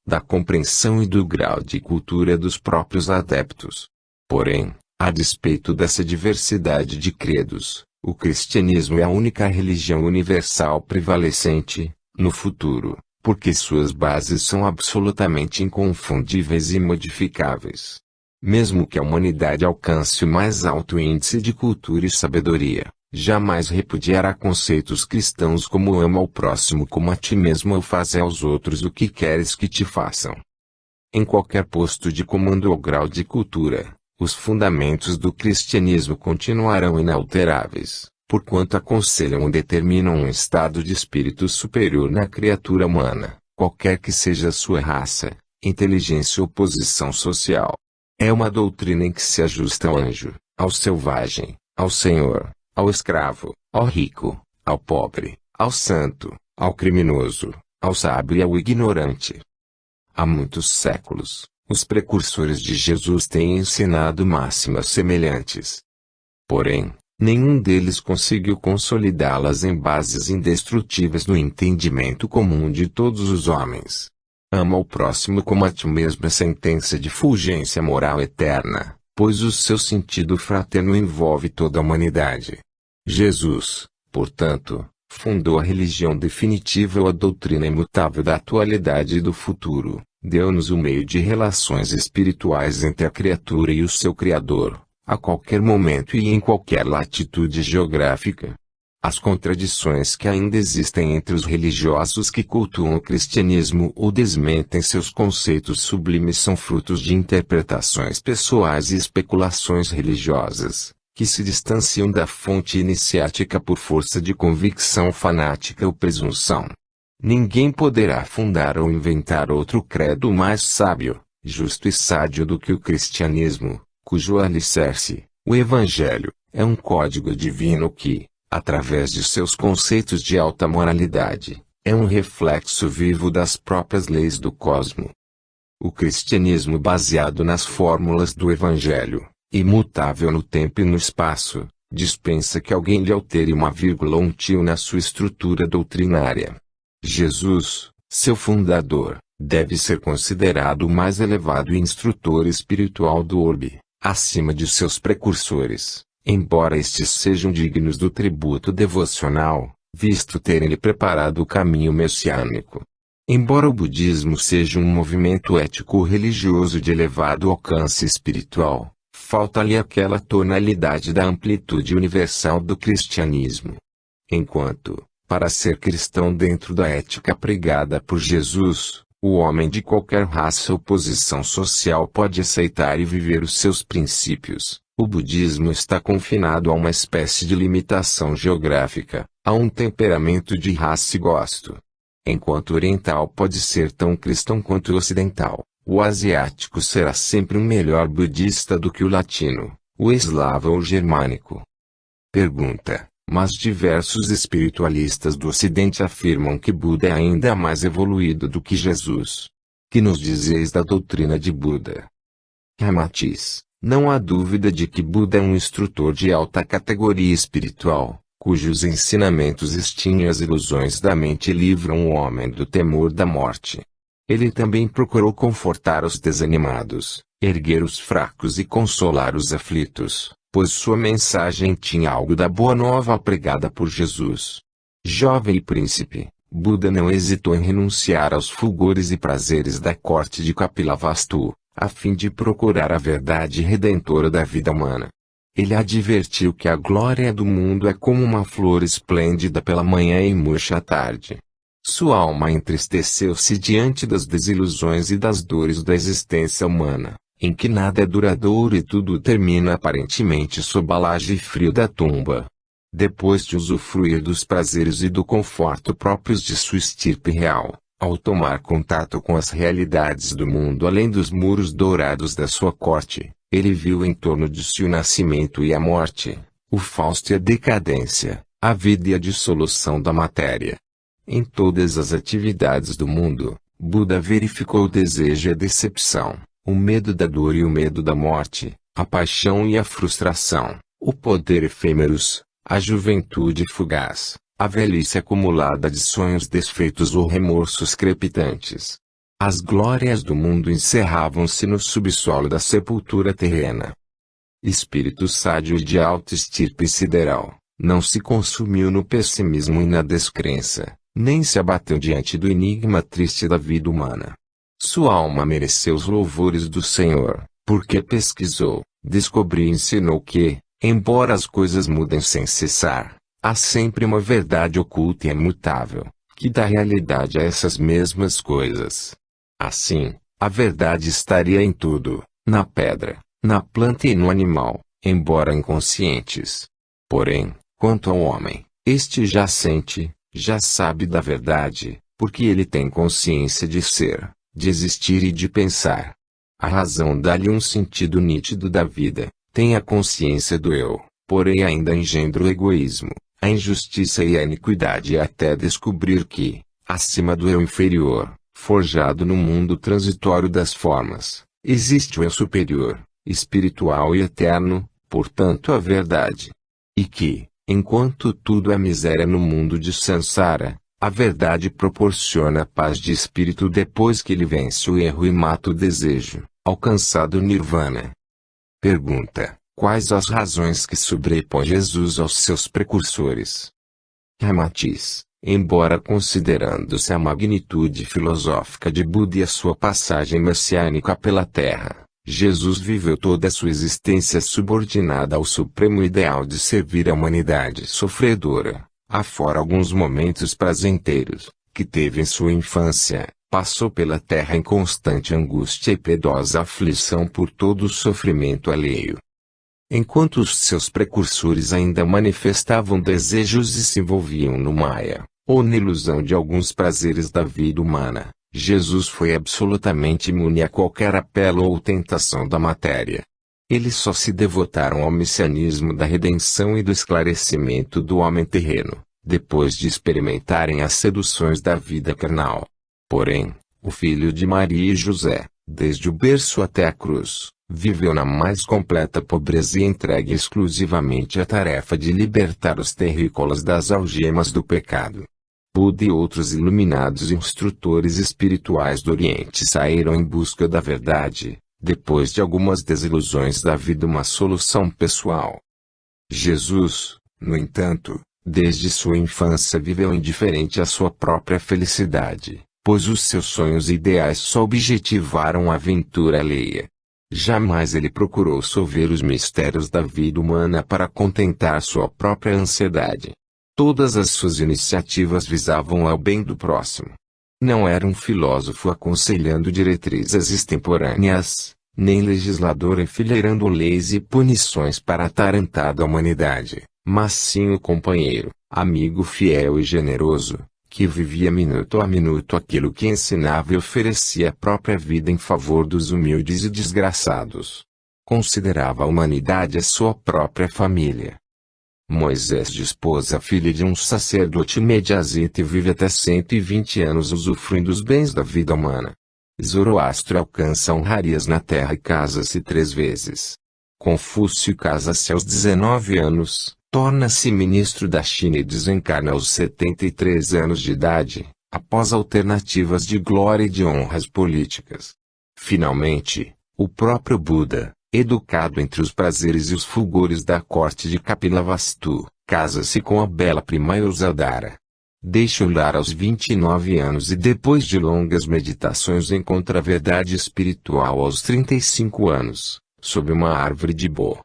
da compreensão e do grau de cultura dos próprios adeptos. Porém, a despeito dessa diversidade de credos, o cristianismo é a única religião universal prevalecente, no futuro, porque suas bases são absolutamente inconfundíveis e imodificáveis. Mesmo que a humanidade alcance o mais alto índice de cultura e sabedoria, jamais repudiará conceitos cristãos como ama ao próximo como a ti mesmo ou faz aos outros o que queres que te façam. Em qualquer posto de comando ou grau de cultura, os fundamentos do cristianismo continuarão inalteráveis, porquanto aconselham ou determinam um estado de espírito superior na criatura humana, qualquer que seja a sua raça, inteligência ou posição social. É uma doutrina em que se ajusta ao anjo, ao selvagem, ao senhor, ao escravo, ao rico, ao pobre, ao santo, ao criminoso, ao sábio e ao ignorante. Há muitos séculos, os precursores de Jesus têm ensinado máximas semelhantes. Porém, nenhum deles conseguiu consolidá-las em bases indestrutíveis no entendimento comum de todos os homens. Ama o próximo como a ti mesmo é sentença de fulgência moral eterna, pois o seu sentido fraterno envolve toda a humanidade. Jesus, portanto, fundou a religião definitiva ou a doutrina imutável da atualidade e do futuro, deu-nos o meio de relações espirituais entre a criatura e o seu Criador, a qualquer momento e em qualquer latitude geográfica. As contradições que ainda existem entre os religiosos que cultuam o cristianismo ou desmentem seus conceitos sublimes são frutos de interpretações pessoais e especulações religiosas, que se distanciam da fonte iniciática por força de convicção fanática ou presunção. Ninguém poderá fundar ou inventar outro credo mais sábio, justo e sádio do que o cristianismo, cujo alicerce, o Evangelho, é um código divino que, através de seus conceitos de alta moralidade, é um reflexo vivo das próprias leis do cosmo. O cristianismo baseado nas fórmulas do Evangelho, imutável no tempo e no espaço, dispensa que alguém lhe altere uma vírgula ou um tio na sua estrutura doutrinária. Jesus, seu fundador, deve ser considerado o mais elevado instrutor espiritual do orbe, acima de seus precursores, embora estes sejam dignos do tributo devocional, visto terem-lhe preparado o caminho messiânico. Embora o budismo seja um movimento ético-religioso de elevado alcance espiritual, falta-lhe aquela tonalidade da amplitude universal do cristianismo. Enquanto, para ser cristão dentro da ética pregada por Jesus, o homem de qualquer raça ou posição social pode aceitar e viver os seus princípios, o budismo está confinado a uma espécie de limitação geográfica, a um temperamento de raça e gosto. Enquanto o oriental pode ser tão cristão quanto o ocidental, o asiático será sempre um melhor budista do que o latino, o eslavo ou o germânico. Pergunta: mas diversos espiritualistas do Ocidente afirmam que Buda é ainda mais evoluído do que Jesus. Que nos dizeis da doutrina de Buda? Ramatiz: não há dúvida de que Buda é um instrutor de alta categoria espiritual, cujos ensinamentos extinguem as ilusões da mente e livram o homem do temor da morte. Ele também procurou confortar os desanimados, erguer os fracos e consolar os aflitos, pois sua mensagem tinha algo da boa nova pregada por Jesus. Jovem e príncipe, Buda não hesitou em renunciar aos fulgores e prazeres da corte de Kapilavastu, a fim de procurar a verdade redentora da vida humana. Ele advertiu que a glória do mundo é como uma flor esplêndida pela manhã e murcha à tarde. Sua alma entristeceu-se diante das desilusões e das dores da existência humana, em que nada é duradouro e tudo termina aparentemente sob a laje frio da tumba. Depois de usufruir dos prazeres e do conforto próprios de sua estirpe real, ao tomar contato com as realidades do mundo além dos muros dourados da sua corte, ele viu em torno de si o nascimento e a morte, o fausto e a decadência, a vida e a dissolução da matéria. Em todas as atividades do mundo, Buda verificou o desejo e a decepção, o medo da dor e o medo da morte, a paixão e a frustração, o poder efêmeros, a juventude fugaz, a velhice acumulada de sonhos desfeitos ou remorsos crepitantes. As glórias do mundo encerravam-se no subsolo da sepultura terrena. Espírito sádio e de alta estirpe sideral, não se consumiu no pessimismo e na descrença, nem se abateu diante do enigma triste da vida humana. Sua alma mereceu os louvores do Senhor, porque pesquisou, descobriu e ensinou que, embora as coisas mudem sem cessar, há sempre uma verdade oculta e imutável, que dá realidade a essas mesmas coisas. Assim, a verdade estaria em tudo, na pedra, na planta e no animal, embora inconscientes. Porém, quanto ao homem, este já sente, já sabe da verdade, porque ele tem consciência de ser, de existir e de pensar. A razão dá-lhe um sentido nítido da vida, tem a consciência do eu, porém ainda engendra o egoísmo, a injustiça e a iniquidade até descobrir que, acima do eu inferior, forjado no mundo transitório das formas, existe o eu superior, espiritual e eterno, portanto a verdade. E que, enquanto tudo é miséria no mundo de Sansara, a verdade proporciona paz de espírito depois que ele vence o erro e mata o desejo, alcançado o Nirvana. Pergunta: quais as razões que sobrepõem Jesus aos seus precursores? Ramatiz: embora considerando-se a magnitude filosófica de Buda e a sua passagem messiânica pela Terra, Jesus viveu toda a sua existência subordinada ao supremo ideal de servir a humanidade sofredora, afora alguns momentos prazenteiros, que teve em sua infância, passou pela Terra em constante angústia e piedosa aflição por todo o sofrimento alheio. Enquanto os seus precursores ainda manifestavam desejos e se envolviam no Maya, ou na ilusão de alguns prazeres da vida humana, Jesus foi absolutamente imune a qualquer apelo ou tentação da matéria. Eles só se devotaram ao messianismo da redenção e do esclarecimento do homem terreno, depois de experimentarem as seduções da vida carnal. Porém, o filho de Maria e José, desde o berço até a cruz, viveu na mais completa pobreza e entregue exclusivamente à tarefa de libertar os terrícolas das algemas do pecado. Buda e outros iluminados instrutores espirituais do Oriente saíram em busca da verdade, depois de algumas desilusões da vida, uma solução pessoal. Jesus, no entanto, desde sua infância viveu indiferente à sua própria felicidade, pois os seus sonhos e ideais só objetivaram a aventura alheia. Jamais ele procurou solver os mistérios da vida humana para contentar sua própria ansiedade. Todas as suas iniciativas visavam ao bem do próximo. Não era um filósofo aconselhando diretrizes extemporâneas, nem legislador enfileirando leis e punições para a atarantada humanidade, mas sim o companheiro, amigo fiel e generoso, que vivia minuto a minuto aquilo que ensinava e oferecia a própria vida em favor dos humildes e desgraçados. Considerava a humanidade a sua própria família. Moisés dispôs a filha de um sacerdote mediazita e vive até 120 anos usufruindo dos bens da vida humana. Zoroastro alcança honrarias na terra e casa-se 3 vezes. Confúcio casa-se aos 19 anos, torna-se ministro da China e desencarna aos 73 anos de idade, após alternativas de glória e de honras políticas. Finalmente, o próprio Buda, educado entre os prazeres e os fulgores da corte de Kapilavastu, casa-se com a bela prima Yasodhara. Deixa o lar aos 29 anos e depois de longas meditações encontra a verdade espiritual aos 35 anos, sob uma árvore de Bo.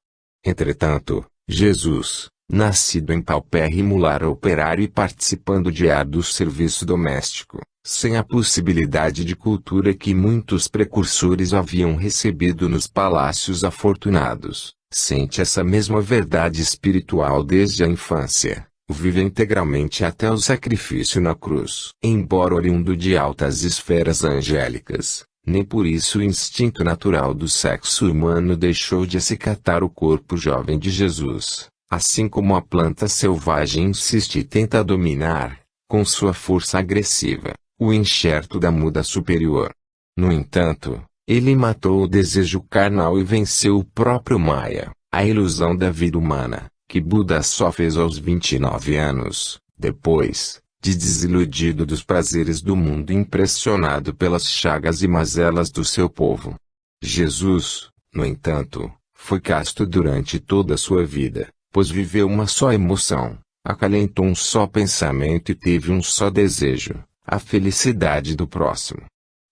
Entretanto, Jesus, nascido em paupérrimo lar operário e participando de árduo serviço doméstico, sem a possibilidade de cultura que muitos precursores haviam recebido nos palácios afortunados, sente essa mesma verdade espiritual desde a infância, vive integralmente até o sacrifício na cruz. Embora oriundo de altas esferas angélicas, nem por isso o instinto natural do sexo humano deixou de acicatar o corpo jovem de Jesus, assim como a planta selvagem insiste e tenta dominar, com sua força agressiva, o enxerto da muda superior. No entanto, ele matou o desejo carnal e venceu o próprio Maya, a ilusão da vida humana, que Buda só fez aos 29 anos. Depois, de desiludido dos prazeres do mundo, impressionado pelas chagas e mazelas do seu povo. Jesus, no entanto, foi casto durante toda a sua vida, pois viveu uma só emoção, acalentou um só pensamento e teve um só desejo: a felicidade do próximo.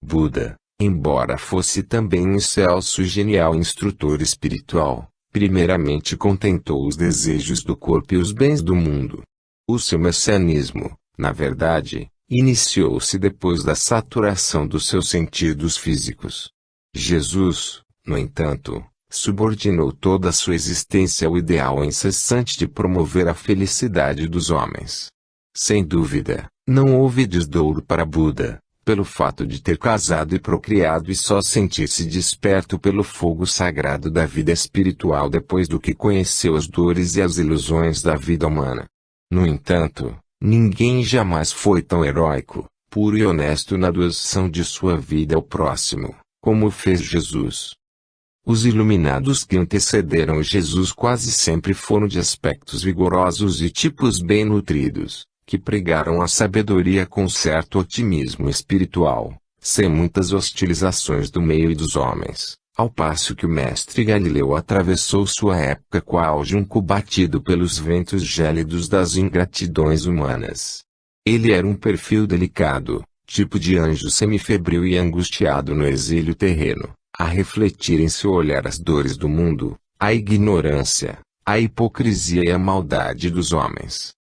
Buda, embora fosse também um excelso e genial instrutor espiritual, primeiramente contentou os desejos do corpo e os bens do mundo. O seu messianismo, na verdade, iniciou-se depois da saturação dos seus sentidos físicos. Jesus, no entanto, subordinou toda a sua existência ao ideal incessante de promover a felicidade dos homens. Sem dúvida, não houve desdouro para Buda, pelo fato de ter casado e procriado e só sentir-se desperto pelo fogo sagrado da vida espiritual depois do que conheceu as dores e as ilusões da vida humana. No entanto, ninguém jamais foi tão heróico, puro e honesto na doação de sua vida ao próximo, como fez Jesus. Os iluminados que antecederam Jesus quase sempre foram de aspectos vigorosos e tipos bem nutridos, que pregaram a sabedoria com certo otimismo espiritual, sem muitas hostilizações do meio e dos homens, ao passo que o mestre Galileu atravessou sua época qual junco batido pelos ventos gélidos das ingratidões humanas. Ele era um perfil delicado, tipo de anjo semifebril e angustiado no exílio terreno, a refletir em seu olhar as dores do mundo, a ignorância, a hipocrisia e a maldade dos homens.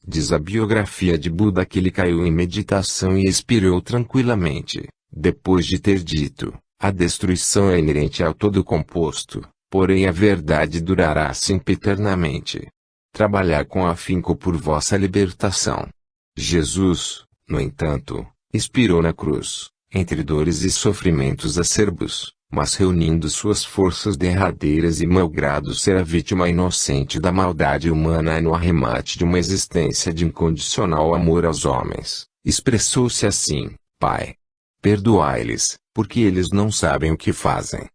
Diz a biografia de Buda que ele caiu em meditação e expirou tranquilamente, depois de ter dito: a destruição é inerente ao todo composto, porém a verdade durará sempiternamente. Trabalhar com afinco por vossa libertação. Jesus, no entanto, expirou na cruz, entre dores e sofrimentos acerbos, mas reunindo suas forças derradeiras e malgrado ser a vítima inocente da maldade humana e no arremate de uma existência de incondicional amor aos homens, expressou-se assim: Pai, perdoai-lhes, porque eles não sabem o que fazem.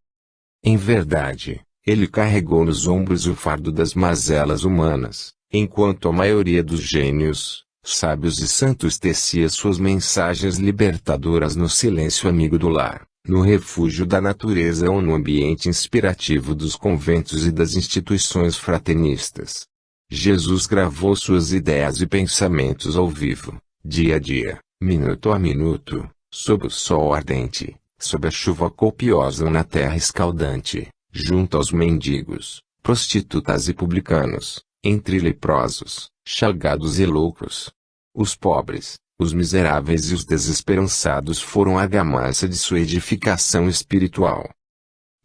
Em verdade, ele carregou nos ombros o fardo das mazelas humanas, enquanto a maioria dos gênios, sábios e santos tecia suas mensagens libertadoras no silêncio amigo do lar, no refúgio da natureza ou no ambiente inspirativo dos conventos e das instituições fraternistas. Jesus gravou suas ideias e pensamentos ao vivo, dia a dia, minuto a minuto, sob o sol ardente, sob a chuva copiosa ou na terra escaldante, junto aos mendigos, prostitutas e publicanos, entre leprosos, chagados e loucos. Os pobres, os miseráveis e os desesperançados foram a argamassa de sua edificação espiritual.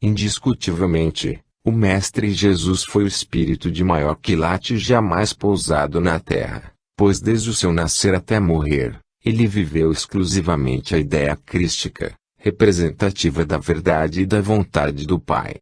Indiscutivelmente, o Mestre Jesus foi o espírito de maior quilate jamais pousado na terra, pois desde o seu nascer até morrer, ele viveu exclusivamente a ideia crística, representativa da verdade e da vontade do Pai.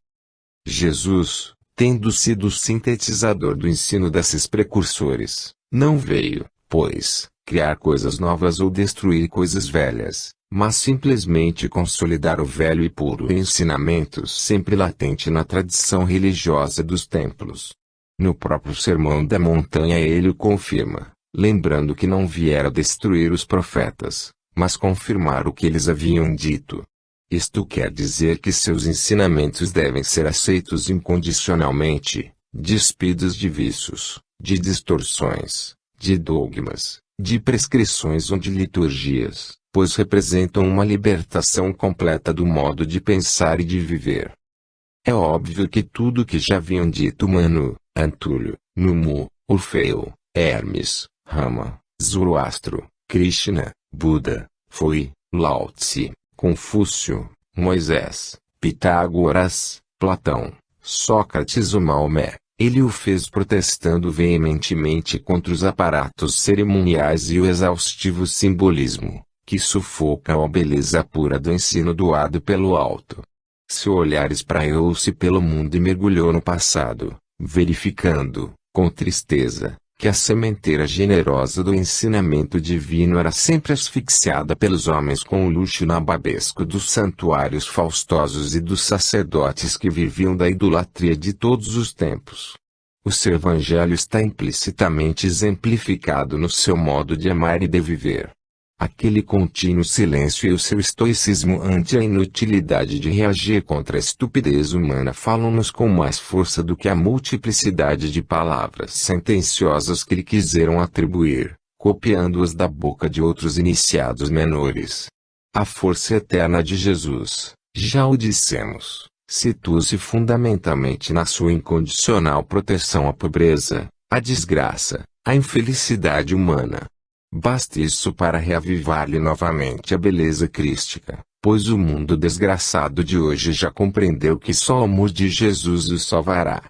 Jesus, tendo sido o sintetizador do ensino desses precursores, não veio, pois, criar coisas novas ou destruir coisas velhas, mas simplesmente consolidar o velho e puro ensinamento sempre latente na tradição religiosa dos templos. No próprio Sermão da Montanha ele o confirma, lembrando que não viera destruir os profetas, mas confirmar o que eles haviam dito. Isto quer dizer que seus ensinamentos devem ser aceitos incondicionalmente, despidos de vícios, de distorções, de dogmas, de prescrições ou de liturgias, pois representam uma libertação completa do modo de pensar e de viver. É óbvio que tudo que já haviam dito Manu, Antúlio, Numu, Orfeu, Hermes, Rama, Zoroastro, Krishna, Buda, foi, Lao Tse, Confúcio, Moisés, Pitágoras, Platão, Sócrates ou Maomé. Ele o fez protestando veementemente contra os aparatos cerimoniais e o exaustivo simbolismo, que sufocam a beleza pura do ensino doado pelo alto. Seu olhar espraiou-se pelo mundo e mergulhou no passado, verificando, com tristeza, que a sementeira generosa do ensinamento divino era sempre asfixiada pelos homens com o luxo nababesco dos santuários faustosos e dos sacerdotes que viviam da idolatria de todos os tempos. O seu evangelho está implicitamente exemplificado no seu modo de amar e de viver. Aquele contínuo silêncio e o seu estoicismo ante a inutilidade de reagir contra a estupidez humana falam-nos com mais força do que a multiplicidade de palavras sentenciosas que lhe quiseram atribuir, copiando-as da boca de outros iniciados menores. A força eterna de Jesus, já o dissemos, situa-se fundamentalmente na sua incondicional proteção à pobreza, à desgraça, à infelicidade humana. Basta isso para reavivar-lhe novamente a beleza crística, pois o mundo desgraçado de hoje já compreendeu que só o amor de Jesus o salvará.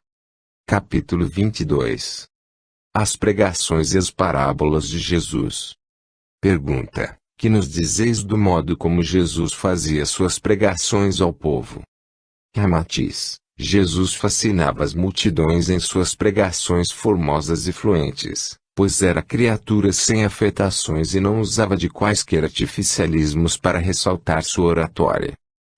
Capítulo 22. As pregações e as parábolas de Jesus. Pergunta: que nos dizeis do modo como Jesus fazia suas pregações ao povo? Ramatiz: Jesus fascinava as multidões em suas pregações formosas e fluentes, pois era criatura sem afetações e não usava de quaisquer artificialismos para ressaltar sua oratória.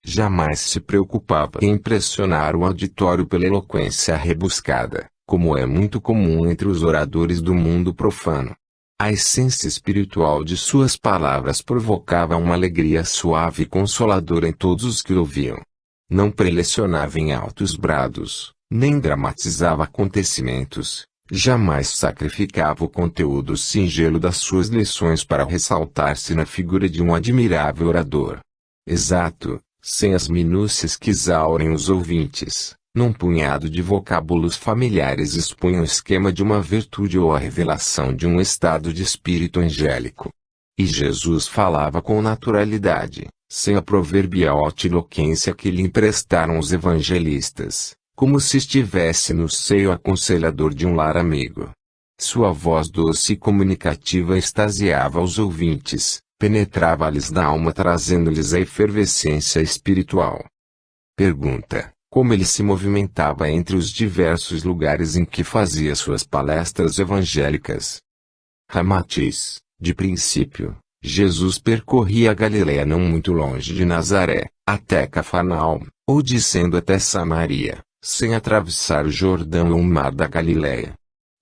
Jamais se preocupava em impressionar o auditório pela eloquência rebuscada, como é muito comum entre os oradores do mundo profano. A essência espiritual de suas palavras provocava uma alegria suave e consoladora em todos os que ouviam. Não prelecionava em altos brados, nem dramatizava acontecimentos. Jamais sacrificava o conteúdo singelo das suas lições para ressaltar-se na figura de um admirável orador. Exato, sem as minúcias que exaurem os ouvintes, num punhado de vocábulos familiares expunha o esquema de uma virtude ou a revelação de um estado de espírito angélico. E Jesus falava com naturalidade, sem a proverbial altiloquência que lhe emprestaram os evangelistas, como se estivesse no seio aconselhador de um lar amigo. Sua voz doce e comunicativa extasiava os ouvintes, penetrava-lhes na alma trazendo-lhes a efervescência espiritual. Pergunta: como ele se movimentava entre os diversos lugares em que fazia suas palestras evangélicas? Ramatiz: de princípio, Jesus percorria a Galileia não muito longe de Nazaré, até Cafarnaum, ou descendo até Samaria, sem atravessar o Jordão ou o mar da Galileia.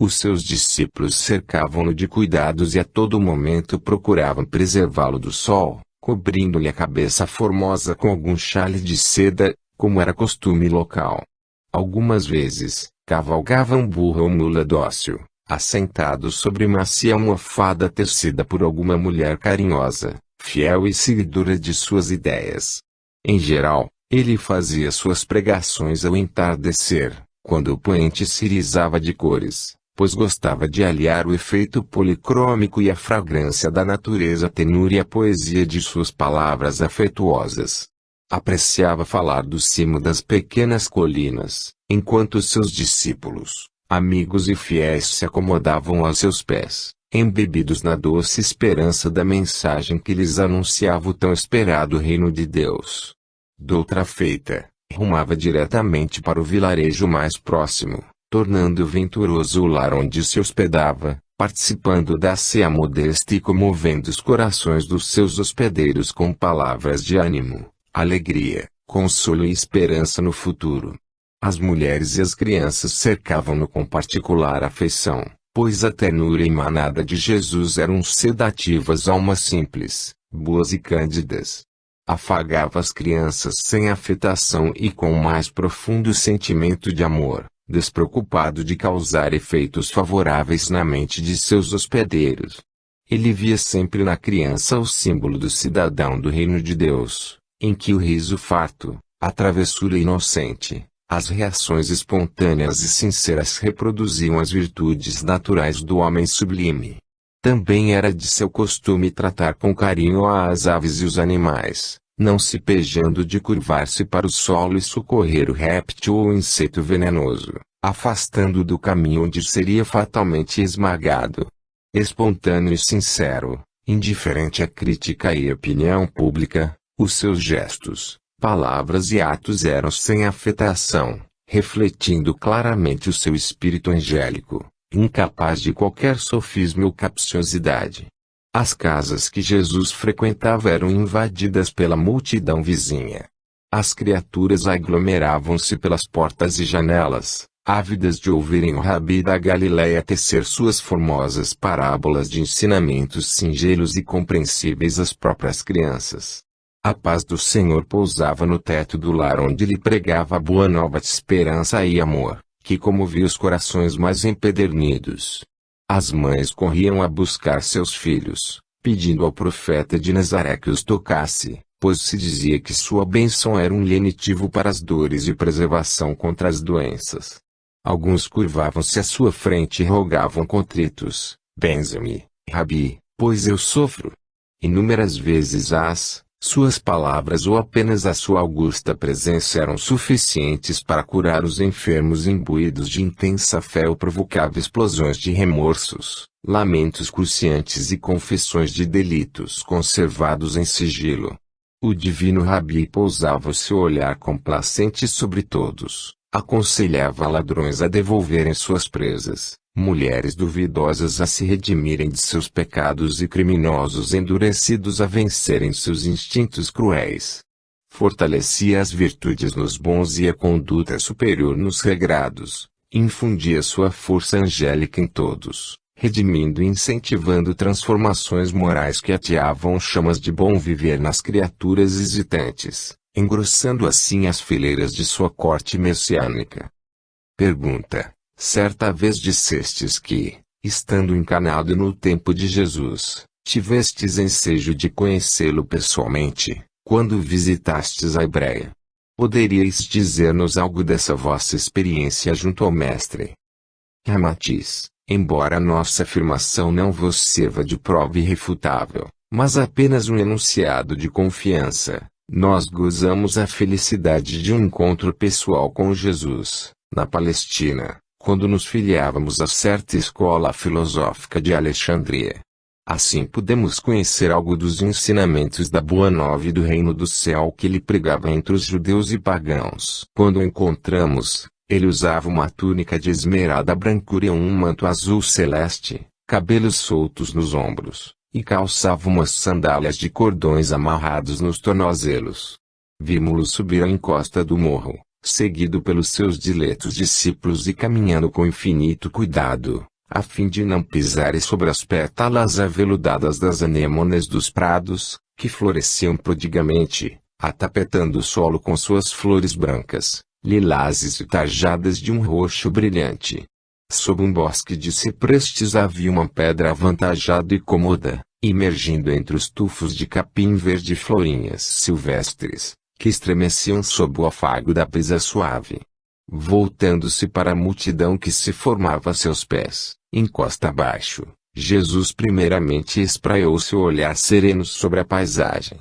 Os seus discípulos cercavam-no de cuidados e a todo momento procuravam preservá-lo do sol, cobrindo-lhe a cabeça formosa com algum xale de seda, como era costume local. Algumas vezes, cavalgava um burro ou mula dócil, assentado sobre macia almofada tecida por alguma mulher carinhosa, fiel e seguidora de suas ideias. Em geral, ele fazia suas pregações ao entardecer, quando o poente se irisava de cores, pois gostava de aliar o efeito policrômico e a fragrância da natureza tenue e a poesia de suas palavras afetuosas. Apreciava falar do cimo das pequenas colinas, enquanto seus discípulos, amigos e fiéis se acomodavam aos seus pés, embebidos na doce esperança da mensagem que lhes anunciava o tão esperado reino de Deus. Doutra feita, rumava diretamente para o vilarejo mais próximo, tornando venturoso o lar onde se hospedava, participando da ceia modesta e comovendo os corações dos seus hospedeiros com palavras de ânimo, alegria, consolo e esperança no futuro. As mulheres e as crianças cercavam-no com particular afeição, pois a ternura emanada de Jesus eram sedativas almas simples, boas e cândidas. Afagava as crianças sem afetação e com o mais profundo sentimento de amor, despreocupado de causar efeitos favoráveis na mente de seus hospedeiros. Ele via sempre na criança o símbolo do cidadão do reino de Deus, em que o riso farto, a travessura inocente, as reações espontâneas e sinceras reproduziam as virtudes naturais do homem sublime. Também era de seu costume tratar com carinho as aves e os animais, não se pejando de curvar-se para o solo e socorrer o réptil ou inseto venenoso, afastando-o do caminho onde seria fatalmente esmagado. Espontâneo e sincero, indiferente à crítica e opinião pública, os seus gestos, palavras e atos eram sem afetação, refletindo claramente o seu espírito angélico, incapaz de qualquer sofisma ou capciosidade. As casas que Jesus frequentava eram invadidas pela multidão vizinha. As criaturas aglomeravam-se pelas portas e janelas, ávidas de ouvirem o Rabi da Galileia tecer suas formosas parábolas de ensinamentos singelos e compreensíveis às próprias crianças. A paz do Senhor pousava no teto do lar onde lhe pregava a boa nova de esperança e amor, que comovia os corações mais empedernidos. As mães corriam a buscar seus filhos, pedindo ao profeta de Nazaré que os tocasse, pois se dizia que sua bênção era um lenitivo para as dores e preservação contra as doenças. Alguns curvavam-se à sua frente e rogavam contritos: benze-me, Rabi, pois eu sofro. Inúmeras vezes suas palavras ou apenas a sua augusta presença eram suficientes para curar os enfermos imbuídos de intensa fé ou provocava explosões de remorsos, lamentos cruciantes e confissões de delitos conservados em sigilo. O divino Rabi pousava o seu olhar complacente sobre todos, aconselhava ladrões a devolverem suas presas, mulheres duvidosas a se redimirem de seus pecados e criminosos endurecidos a vencerem seus instintos cruéis. Fortalecia as virtudes nos bons e a conduta superior nos regrados, infundia sua força angélica em todos, redimindo e incentivando transformações morais que ateavam chamas de bom viver nas criaturas hesitantes, engrossando assim as fileiras de sua corte messiânica. Pergunta: certa vez dissestes que, estando encarnado no tempo de Jesus, tivestes ensejo de conhecê-lo pessoalmente, quando visitastes a Hebreia. Poderíeis dizer-nos algo dessa vossa experiência junto ao Mestre? Ramatiz: embora a nossa afirmação não vos sirva de prova irrefutável, mas apenas um enunciado de confiança, nós gozamos a felicidade de um encontro pessoal com Jesus, na Palestina, quando nos filiávamos a certa escola filosófica de Alexandria. Assim pudemos conhecer algo dos ensinamentos da Boa Nova e do Reino do Céu que ele pregava entre os judeus e pagãos. Quando o encontramos, ele usava uma túnica de esmerada brancura e um manto azul celeste, cabelos soltos nos ombros, e calçava umas sandálias de cordões amarrados nos tornozelos. Vimos-lo subir a encosta do morro, seguido pelos seus diletos discípulos e caminhando com infinito cuidado, a fim de não pisar sobre as pétalas aveludadas das anêmonas dos prados, que floresciam prodigamente, atapetando o solo com suas flores brancas, lilazes e tajadas de um roxo brilhante. Sob um bosque de ciprestes havia uma pedra avantajada e cômoda, emergindo entre os tufos de capim verde florinhas silvestres, que estremeciam sob o afago da brisa suave. Voltando-se para a multidão que se formava a seus pés, encosta abaixo, Jesus primeiramente espraiou seu olhar sereno sobre a paisagem.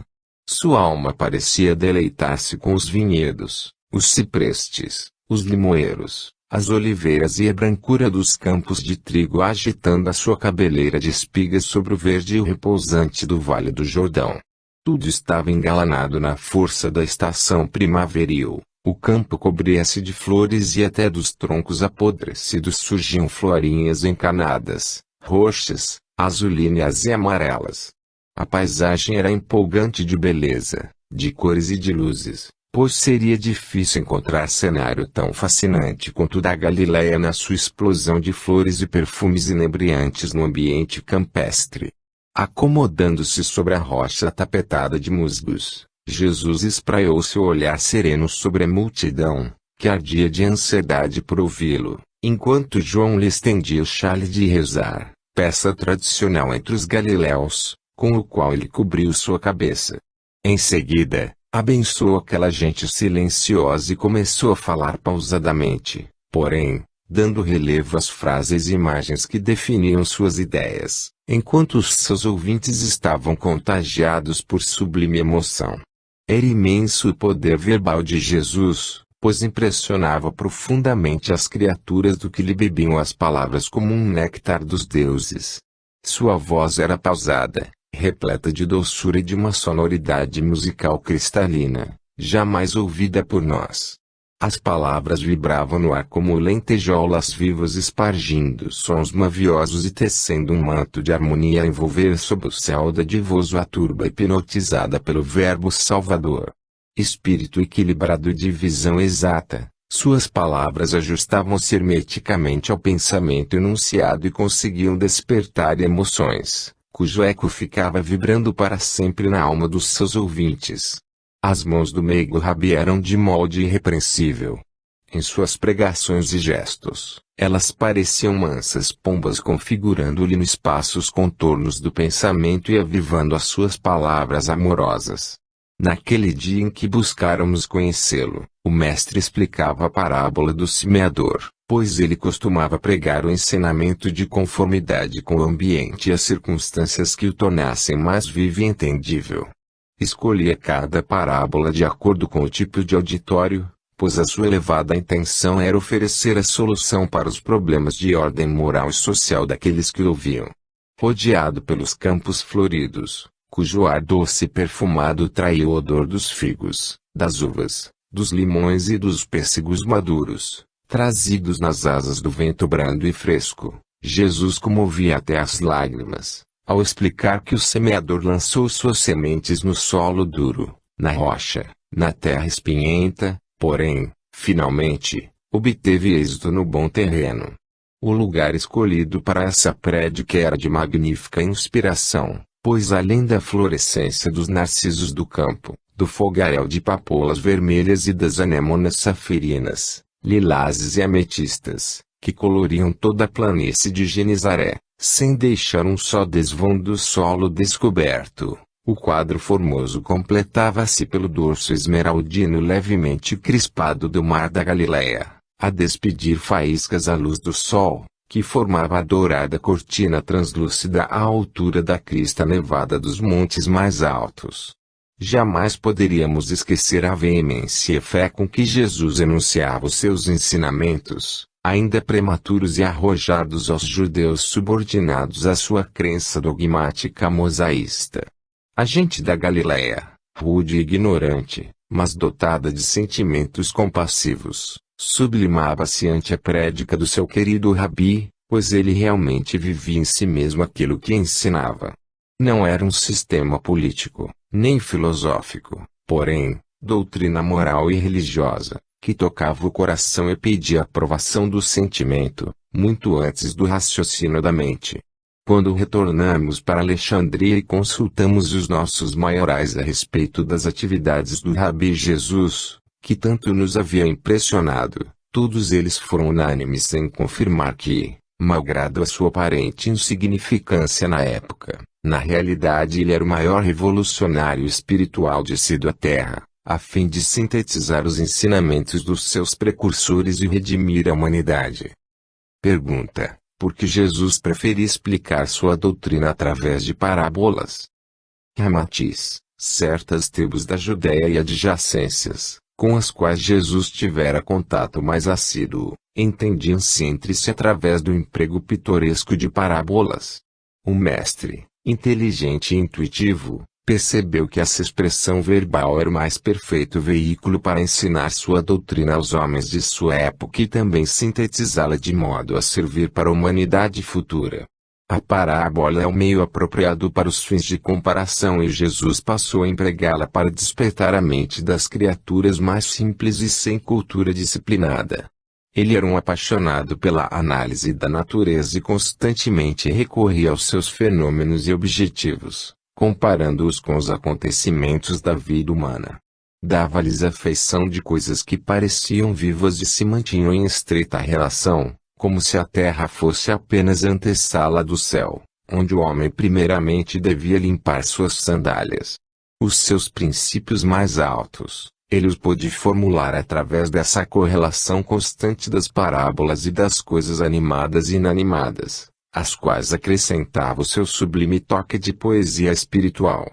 Sua alma parecia deleitar-se com os vinhedos, os ciprestes, os limoeiros, as oliveiras e a brancura dos campos de trigo agitando a sua cabeleira de espigas sobre o verde e repousante do Vale do Jordão. Tudo estava engalanado na força da estação primaveril, o campo cobria-se de flores e até dos troncos apodrecidos surgiam florinhas encanadas, roxas, azulíneas e amarelas. A paisagem era empolgante de beleza, de cores e de luzes, pois seria difícil encontrar cenário tão fascinante quanto o da Galileia na sua explosão de flores e perfumes inebriantes no ambiente campestre. Acomodando-se sobre a rocha tapetada de musgos, Jesus espraiou seu olhar sereno sobre a multidão, que ardia de ansiedade por ouvi-lo, enquanto João lhe estendia o xale de rezar, peça tradicional entre os galileus, com o qual ele cobriu sua cabeça. Em seguida, abençoou aquela gente silenciosa e começou a falar pausadamente, porém, dando relevo às frases e imagens que definiam suas ideias, enquanto os seus ouvintes estavam contagiados por sublime emoção. Era imenso o poder verbal de Jesus, pois impressionava profundamente as criaturas do que lhe bebiam as palavras como um néctar dos deuses. Sua voz era pausada, repleta de doçura e de uma sonoridade musical cristalina, jamais ouvida por nós. As palavras vibravam no ar como lentejoulas vivas espargindo sons maviosos e tecendo um manto de harmonia a envolver sob o céu dadivoso a turba hipnotizada pelo Verbo Salvador. Espírito equilibrado de visão exata, Suas palavras ajustavam-se hermeticamente ao pensamento enunciado e conseguiam despertar emoções, cujo eco ficava vibrando para sempre na alma dos seus ouvintes. As mãos do meigo Rabi eram de molde irrepreensível. Em suas pregações e gestos, elas pareciam mansas pombas configurando-lhe no espaço os contornos do pensamento e avivando as suas palavras amorosas. Naquele dia em que buscáramos conhecê-lo, o mestre explicava a parábola do semeador, pois ele costumava pregar o ensinamento de conformidade com o ambiente e as circunstâncias que o tornassem mais vivo e entendível. Escolhia cada parábola de acordo com o tipo de auditório, pois a sua elevada intenção era oferecer a solução para os problemas de ordem moral e social daqueles que o ouviam. Rodeado pelos campos floridos, cujo ar doce e perfumado traía o odor dos figos, das uvas, dos limões e dos pêssegos maduros, trazidos nas asas do vento brando e fresco, Jesus comovia até as lágrimas, ao explicar que o semeador lançou suas sementes no solo duro, na rocha, na terra espinhenta, porém, finalmente, obteve êxito no bom terreno. O lugar escolhido para essa prédica era de magnífica inspiração, pois além da florescência dos narcisos do campo, do fogaréu de papoulas vermelhas e das anemonas safirinas, lilazes e ametistas, que coloriam toda a planície de Genizaré, sem deixar um só desvão do solo descoberto, o quadro formoso completava-se pelo dorso esmeraldino levemente crispado do mar da Galileia, a despedir faíscas à luz do sol, que formava a dourada cortina translúcida à altura da crista nevada dos montes mais altos. Jamais poderíamos esquecer a veemência e fé com que Jesus enunciava os seus ensinamentos, ainda prematuros e arrojados aos judeus subordinados à sua crença dogmática mosaísta. A gente da Galileia, rude e ignorante, mas dotada de sentimentos compassivos, sublimava-se ante a prédica do seu querido Rabi, pois ele realmente vivia em si mesmo aquilo que ensinava. Não era um sistema político, nem filosófico, porém, doutrina moral e religiosa, que tocava o coração e pedia a aprovação do sentimento, muito antes do raciocínio da mente. Quando retornamos para Alexandria e consultamos os nossos maiorais a respeito das atividades do Rabi Jesus, que tanto nos havia impressionado, todos eles foram unânimes em confirmar que, malgrado a sua aparente insignificância na época, na realidade ele era o maior revolucionário espiritual descido à Terra, a fim de sintetizar os ensinamentos dos seus precursores e redimir a humanidade. Pergunta: por que Jesus preferia explicar sua doutrina através de parábolas? Ramatiz, certas tribos da Judéia e adjacências, com as quais Jesus tivera contato mais assíduo, entendiam-se entre si através do emprego pitoresco de parábolas. O mestre, inteligente e intuitivo, percebeu que essa expressão verbal era o mais perfeito veículo para ensinar sua doutrina aos homens de sua época e também sintetizá-la de modo a servir para a humanidade futura. A parábola é o meio apropriado para os fins de comparação e Jesus passou a empregá-la para despertar a mente das criaturas mais simples e sem cultura disciplinada. Ele era um apaixonado pela análise da natureza e constantemente recorria aos seus fenômenos e objetivos, comparando-os com os acontecimentos da vida humana. Dava-lhes a feição de coisas que pareciam vivas e se mantinham em estreita relação, como se a terra fosse apenas antessala do céu, onde o homem primeiramente devia limpar suas sandálias. Os seus princípios mais altos, ele os pôde formular através dessa correlação constante das parábolas e das coisas animadas e inanimadas, às quais acrescentava o seu sublime toque de poesia espiritual.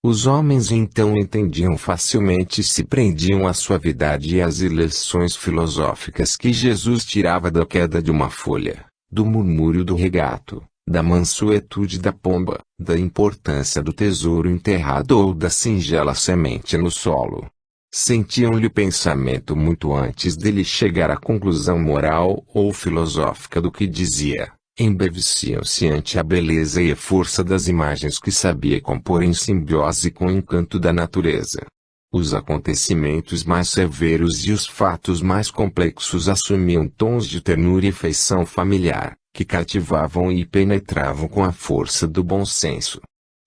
Os homens então entendiam facilmente e se prendiam à suavidade e às lições filosóficas que Jesus tirava da queda de uma folha, do murmúrio do regato, da mansuetude da pomba, da importância do tesouro enterrado ou da singela semente no solo. Sentiam-lhe o pensamento muito antes dele chegar à conclusão moral ou filosófica do que dizia. Embeveciam-se ante a beleza e a força das imagens que sabia compor em simbiose com o encanto da natureza. Os acontecimentos mais severos e os fatos mais complexos assumiam tons de ternura e feição familiar, que cativavam e penetravam com a força do bom senso.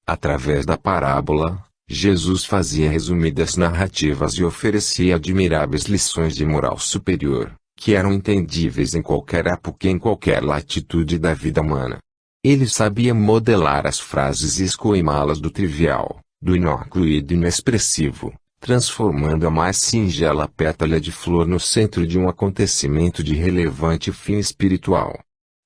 Através da parábola, Jesus fazia resumidas narrativas e oferecia admiráveis lições de moral superior, que eram entendíveis em qualquer época e em qualquer latitude da vida humana. Ele sabia modelar as frases e escoimá-las do trivial, do inócuo e do inexpressivo, transformando a mais singela pétala de flor no centro de um acontecimento de relevante fim espiritual.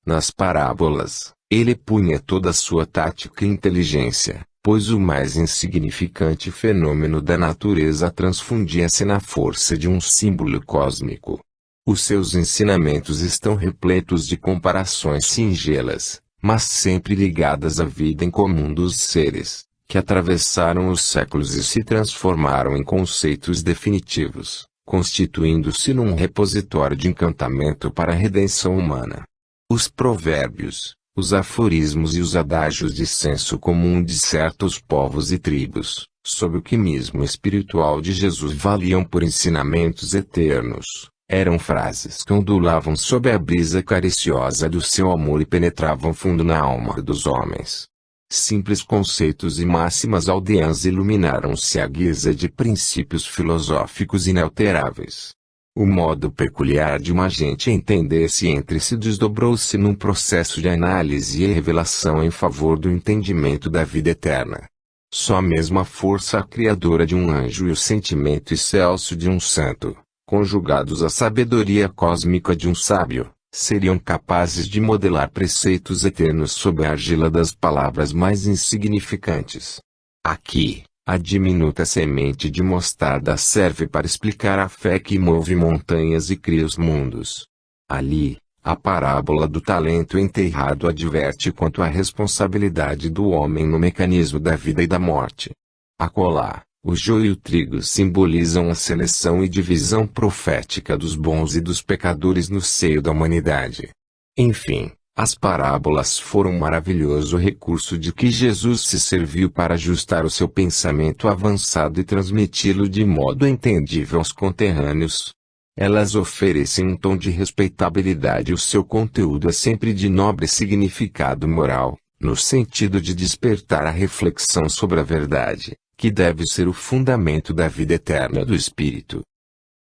Nas parábolas, ele punha toda a sua tática e inteligência, pois o mais insignificante fenômeno da natureza transfundia-se na força de um símbolo cósmico. Os seus ensinamentos estão repletos de comparações singelas, mas sempre ligadas à vida em comum dos seres, que atravessaram os séculos e se transformaram em conceitos definitivos, constituindo-se num repositório de encantamento para a redenção humana. Os provérbios, os aforismos e os adágios de senso comum de certos povos e tribos, sob o quimismo espiritual de Jesus valiam por ensinamentos eternos, eram frases que ondulavam sob a brisa cariciosa do seu amor e penetravam fundo na alma dos homens. Simples conceitos e máximas aldeãs iluminaram-se à guisa de princípios filosóficos inalteráveis. O modo peculiar de uma gente entender-se entre si desdobrou-se num processo de análise e revelação em favor do entendimento da vida eterna. Só mesmo a força criadora de um anjo e o sentimento excelso de um santo, conjugados à sabedoria cósmica de um sábio, seriam capazes de modelar preceitos eternos sob a argila das palavras mais insignificantes. Aqui, a diminuta semente de mostarda serve para explicar a fé que move montanhas e cria os mundos. Ali, a parábola do talento enterrado adverte quanto à responsabilidade do homem no mecanismo da vida e da morte. Acolá, o joio e o trigo simbolizam a seleção e divisão profética dos bons e dos pecadores no seio da humanidade. Enfim, as parábolas foram um maravilhoso recurso de que Jesus se serviu para ajustar o seu pensamento avançado e transmiti-lo de modo entendível aos conterrâneos. Elas oferecem um tom de respeitabilidade e o seu conteúdo é sempre de nobre significado moral, no sentido de despertar a reflexão sobre a verdade, que deve ser o fundamento da vida eterna do Espírito.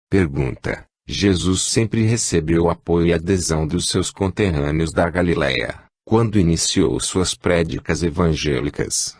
Pergunta: Jesus sempre recebeu o apoio e adesão dos seus conterrâneos da Galileia, quando iniciou suas prédicas evangélicas?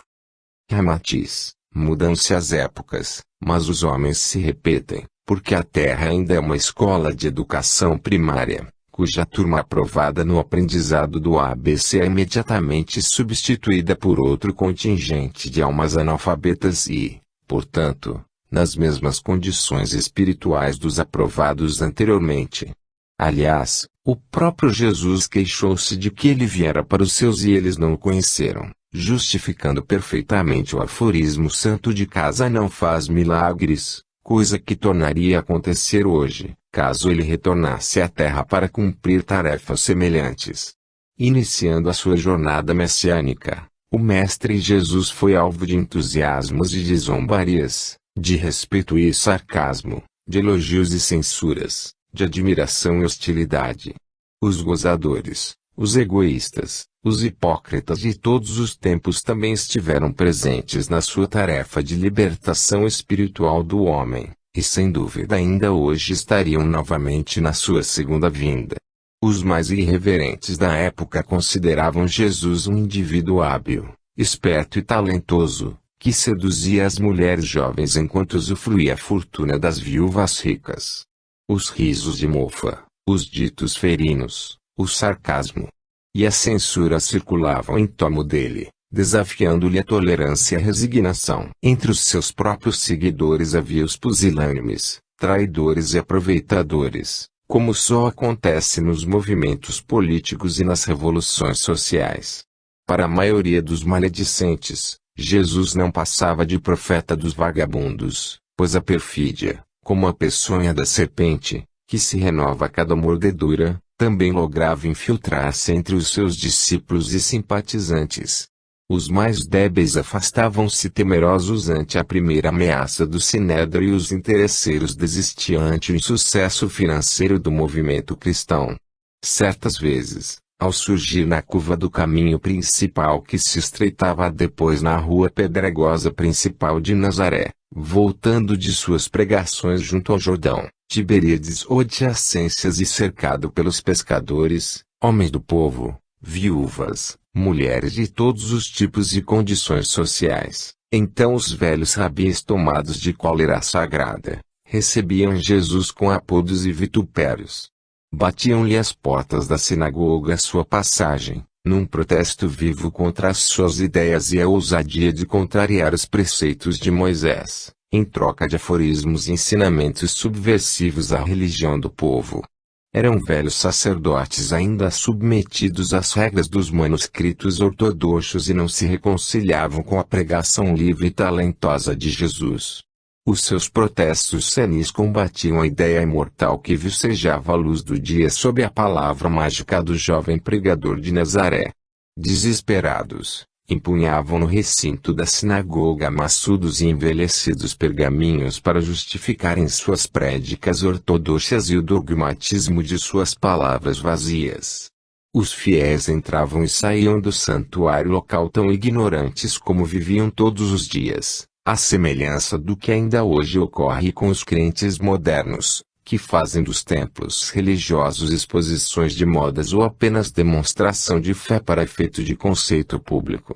Matiz: mudam-se as épocas, mas os homens se repetem, porque a Terra ainda é uma escola de educação primária, cuja turma aprovada no aprendizado do ABC é imediatamente substituída por outro contingente de almas analfabetas e, portanto, nas mesmas condições espirituais dos aprovados anteriormente. Aliás, o próprio Jesus queixou-se de que ele viera para os seus e eles não o conheceram, justificando perfeitamente o aforismo santo de casa não faz milagres, coisa que tornaria a acontecer hoje, caso ele retornasse à terra para cumprir tarefas semelhantes. Iniciando a sua jornada messiânica, o Mestre Jesus foi alvo de entusiasmos e de zombarias, de respeito e sarcasmo, de elogios e censuras, de admiração e hostilidade. Os gozadores, os egoístas, os hipócritas de todos os tempos também estiveram presentes na sua tarefa de libertação espiritual do homem, e sem dúvida ainda hoje estariam novamente na sua segunda vinda. Os mais irreverentes da época consideravam Jesus um indivíduo hábil, esperto e talentoso, que seduzia as mulheres jovens enquanto usufruía a fortuna das viúvas ricas. Os risos de mofa, os ditos ferinos, o sarcasmo e a censura circulavam em torno dele, desafiando-lhe a tolerância e a resignação. Entre os seus próprios seguidores havia os pusilânimes, traidores e aproveitadores, como só acontece nos movimentos políticos e nas revoluções sociais. Para a maioria dos maledicentes, Jesus não passava de profeta dos vagabundos, pois a perfídia, como a peçonha da serpente, que se renova a cada mordedura, também lograva infiltrar-se entre os seus discípulos e simpatizantes. Os mais débeis afastavam-se temerosos ante a primeira ameaça do Sinédrio e os interesseiros desistiam ante o insucesso financeiro do movimento cristão. Certas vezes, ao surgir na curva do caminho principal que se estreitava depois na rua pedregosa principal de Nazaré, voltando de suas pregações junto ao Jordão, Tiberíades ou adjacências e cercado pelos pescadores, homens do povo, viúvas, mulheres de todos os tipos e condições sociais, então os velhos rabis tomados de cólera sagrada, recebiam Jesus com apodos e vitupérios. Batiam-lhe as portas da sinagoga à sua passagem, num protesto vivo contra as suas ideias e a ousadia de contrariar os preceitos de Moisés, em troca de aforismos e ensinamentos subversivos à religião do povo. Eram velhos sacerdotes ainda submetidos às regras dos manuscritos ortodoxos e não se reconciliavam com a pregação livre e talentosa de Jesus. Os seus protestos senis combatiam a ideia imortal que vicejava a luz do dia sob a palavra mágica do jovem pregador de Nazaré. Desesperados, empunhavam no recinto da sinagoga maçudos e envelhecidos pergaminhos para justificarem suas prédicas ortodoxas e o dogmatismo de suas palavras vazias. Os fiéis entravam e saíam do santuário local tão ignorantes como viviam todos os dias, à semelhança do que ainda hoje ocorre com os crentes modernos, que fazem dos templos religiosos exposições de modas ou apenas demonstração de fé para efeito de conceito público.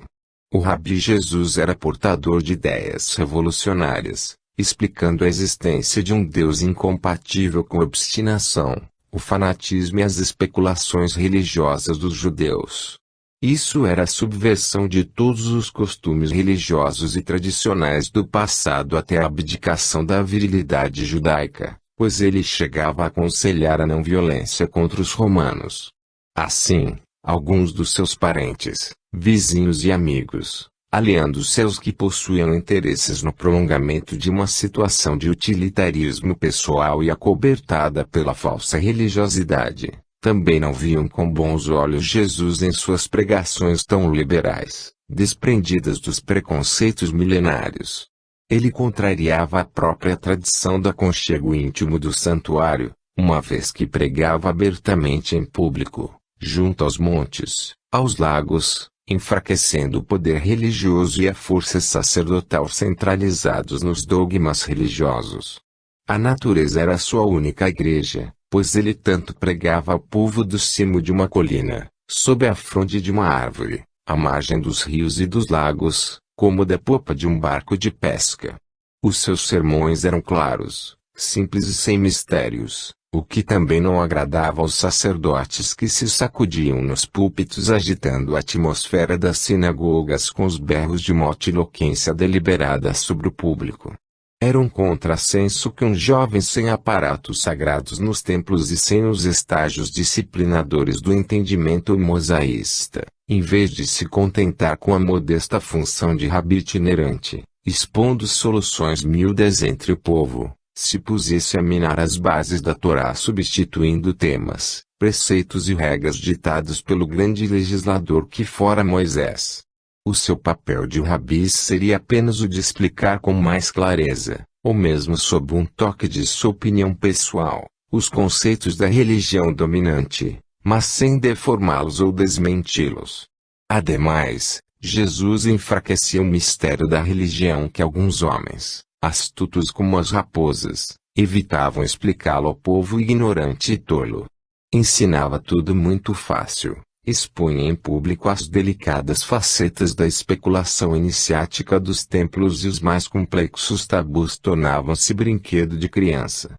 O Rabi Jesus era portador de ideias revolucionárias, explicando a existência de um Deus incompatível com a obstinação, o fanatismo e as especulações religiosas dos judeus. Isso era a subversão de todos os costumes religiosos e tradicionais do passado até a abdicação da virilidade judaica, pois ele chegava a aconselhar a não violência contra os romanos. Assim, alguns dos seus parentes, vizinhos e amigos, aliando-se aos que possuíam interesses no prolongamento de uma situação de utilitarismo pessoal e acobertada pela falsa religiosidade, também não viam com bons olhos Jesus em suas pregações tão liberais, desprendidas dos preconceitos milenários. Ele contrariava a própria tradição do aconchego íntimo do santuário, uma vez que pregava abertamente em público, junto aos montes, aos lagos, enfraquecendo o poder religioso e a força sacerdotal centralizados nos dogmas religiosos. A natureza era sua única igreja, pois ele tanto pregava ao povo do cimo de uma colina, sob a fronde de uma árvore, à margem dos rios e dos lagos, como da popa de um barco de pesca. Os seus sermões eram claros, simples e sem mistérios, o que também não agradava aos sacerdotes que se sacudiam nos púlpitos agitando a atmosfera das sinagogas com os berros de uma eloquência deliberada sobre o público. Era um contrassenso que um jovem sem aparatos sagrados nos templos e sem os estágios disciplinadores do entendimento mosaísta, em vez de se contentar com a modesta função de rabi itinerante, expondo soluções miúdas entre o povo, se pusesse a minar as bases da Torá substituindo temas, preceitos e regras ditados pelo grande legislador que fora Moisés. O seu papel de rabi seria apenas o de explicar com mais clareza, ou mesmo sob um toque de sua opinião pessoal, os conceitos da religião dominante, mas sem deformá-los ou desmenti-los. Ademais, Jesus enfraquecia o mistério da religião que alguns homens, astutos como as raposas, evitavam explicá-lo ao povo ignorante e tolo. Ensinava tudo muito fácil. Expunha em público as delicadas facetas da especulação iniciática dos templos e os mais complexos tabus tornavam-se brinquedo de criança.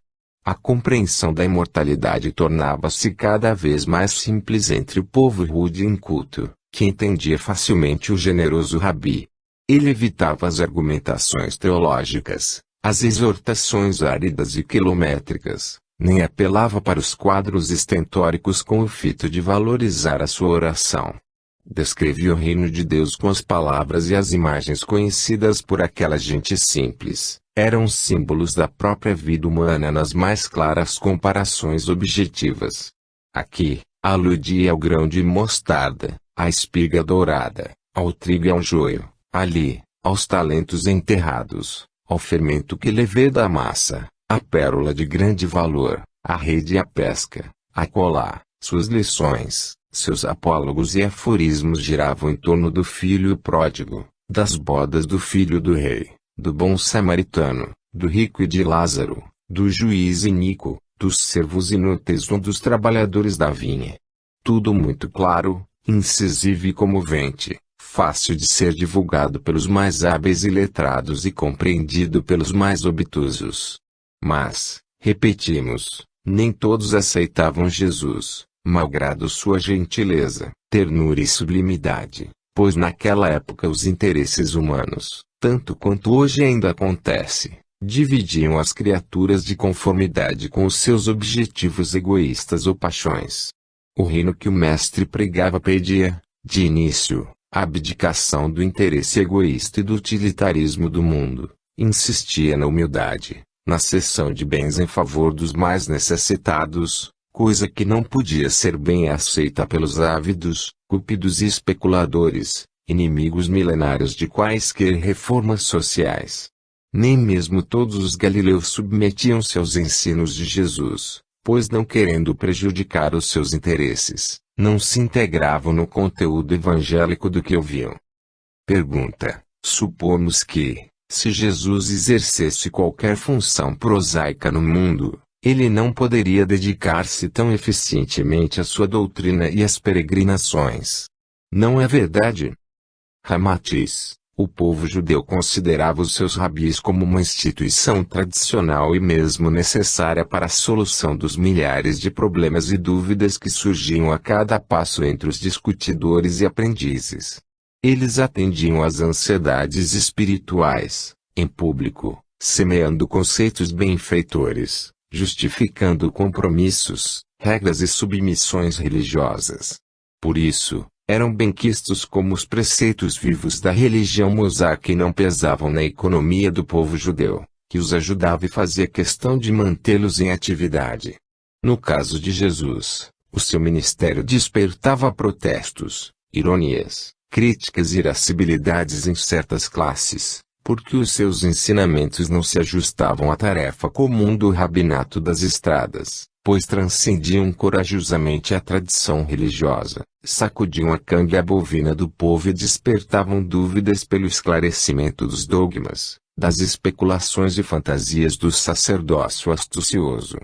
A compreensão da imortalidade tornava-se cada vez mais simples entre o povo rude e inculto, que entendia facilmente o generoso rabi. Ele evitava as argumentações teológicas, as exortações áridas e quilométricas, nem apelava para os quadros estentóricos com o fito de valorizar a sua oração. Descrevia o reino de Deus com as palavras e as imagens conhecidas por aquela gente simples, eram símbolos da própria vida humana nas mais claras comparações objetivas. Aqui, aludia ao grão de mostarda, à espiga dourada, ao trigo e ao joio, ali, aos talentos enterrados, ao fermento que leveda a massa, a pérola de grande valor, a rede e a pesca, a colar. Suas lições, seus apólogos e aforismos giravam em torno do filho pródigo, das bodas do filho do rei, do bom samaritano, do rico e de Lázaro, do juiz iníquo, dos servos inúteis ou dos trabalhadores da vinha. Tudo muito claro, incisivo e comovente, fácil de ser divulgado pelos mais hábeis e letrados e compreendido pelos mais obtusos. Mas, repetimos, nem todos aceitavam Jesus, malgrado sua gentileza, ternura e sublimidade, pois naquela época os interesses humanos, tanto quanto hoje ainda acontece, dividiam as criaturas de conformidade com os seus objetivos egoístas ou paixões. O reino que o mestre pregava pedia, de início, a abdicação do interesse egoísta e do utilitarismo do mundo, insistia na humildade, na cessão de bens em favor dos mais necessitados, coisa que não podia ser bem aceita pelos ávidos, cúpidos e especuladores, inimigos milenários de quaisquer reformas sociais. Nem mesmo todos os galileus submetiam-se aos ensinos de Jesus, pois não querendo prejudicar os seus interesses, não se integravam no conteúdo evangélico do que ouviam. Pergunta: supomos que, se Jesus exercesse qualquer função prosaica no mundo, ele não poderia dedicar-se tão eficientemente à sua doutrina e às peregrinações. Não é verdade? Ramatiz: o povo judeu considerava os seus rabis como uma instituição tradicional e mesmo necessária para a solução dos milhares de problemas e dúvidas que surgiam a cada passo entre os discutidores e aprendizes. Eles atendiam às ansiedades espirituais, em público, semeando conceitos benfeitores, justificando compromissos, regras e submissões religiosas. Por isso, eram benquistos como os preceitos vivos da religião mosaica e não pesavam na economia do povo judeu, que os ajudava e fazia questão de mantê-los em atividade. No caso de Jesus, o seu ministério despertava protestos, ironias, críticas e irascibilidades em certas classes, porque os seus ensinamentos não se ajustavam à tarefa comum do rabinato das estradas, pois transcendiam corajosamente a tradição religiosa, sacudiam a canga bovina do povo e despertavam dúvidas pelo esclarecimento dos dogmas, das especulações e fantasias do sacerdócio astucioso.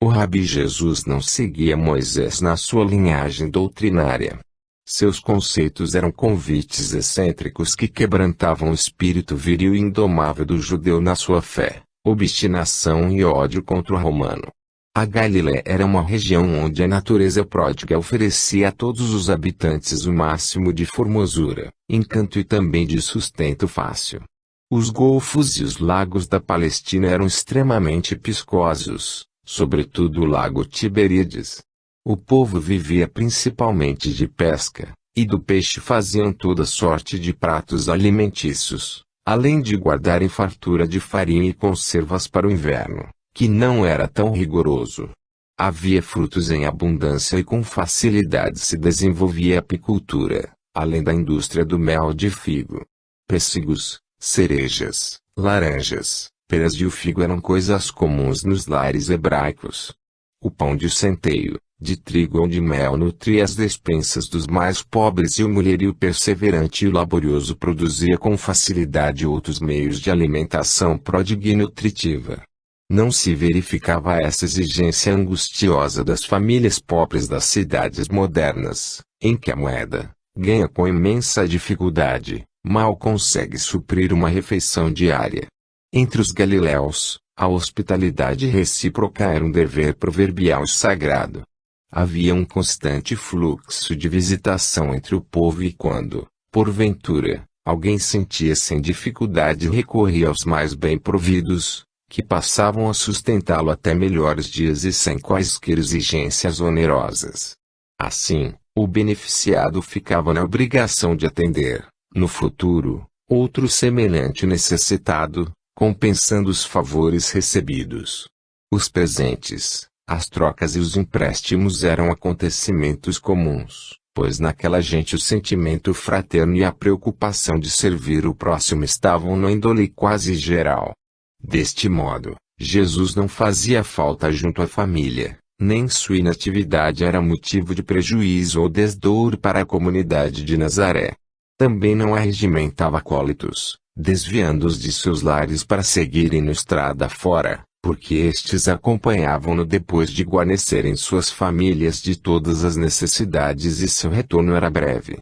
O Rabi Jesus não seguia Moisés na sua linhagem doutrinária. Seus conceitos eram convites excêntricos que quebrantavam o espírito viril e indomável do judeu na sua fé, obstinação e ódio contra o romano. A Galiléia era uma região onde a natureza pródiga oferecia a todos os habitantes o máximo de formosura, encanto e também de sustento fácil. Os golfos e os lagos da Palestina eram extremamente piscosos, sobretudo o lago Tiberíades. O povo vivia principalmente de pesca, e do peixe faziam toda sorte de pratos alimentícios, além de guardarem fartura de farinha e conservas para o inverno, que não era tão rigoroso. Havia frutos em abundância e com facilidade se desenvolvia a apicultura, além da indústria do mel de figo. Pêssegos, cerejas, laranjas, peras e o figo eram coisas comuns nos lares hebraicos. O pão de centeio, de trigo ou de mel nutria as despensas dos mais pobres e o mulherio perseverante e laborioso produzia com facilidade outros meios de alimentação pródiga e nutritiva. Não se verificava essa exigência angustiosa das famílias pobres das cidades modernas, em que a moeda, ganha com imensa dificuldade, mal consegue suprir uma refeição diária. Entre os galileus, a hospitalidade recíproca era um dever proverbial e sagrado. Havia um constante fluxo de visitação entre o povo e quando, porventura, alguém sentia-se em dificuldade recorria aos mais bem providos, que passavam a sustentá-lo até melhores dias e sem quaisquer exigências onerosas. Assim, o beneficiado ficava na obrigação de atender, no futuro, outro semelhante necessitado, compensando os favores recebidos. Os presentes, as trocas e os empréstimos eram acontecimentos comuns, pois naquela gente o sentimento fraterno e a preocupação de servir o próximo estavam no índole quase geral. Deste modo, Jesus não fazia falta junto à família, nem sua inatividade era motivo de prejuízo ou desdouro para a comunidade de Nazaré. Também não arregimentava acólitos, desviando-os de seus lares para seguirem no estrada fora, porque estes acompanhavam-no depois de guarnecerem suas famílias de todas as necessidades e seu retorno era breve.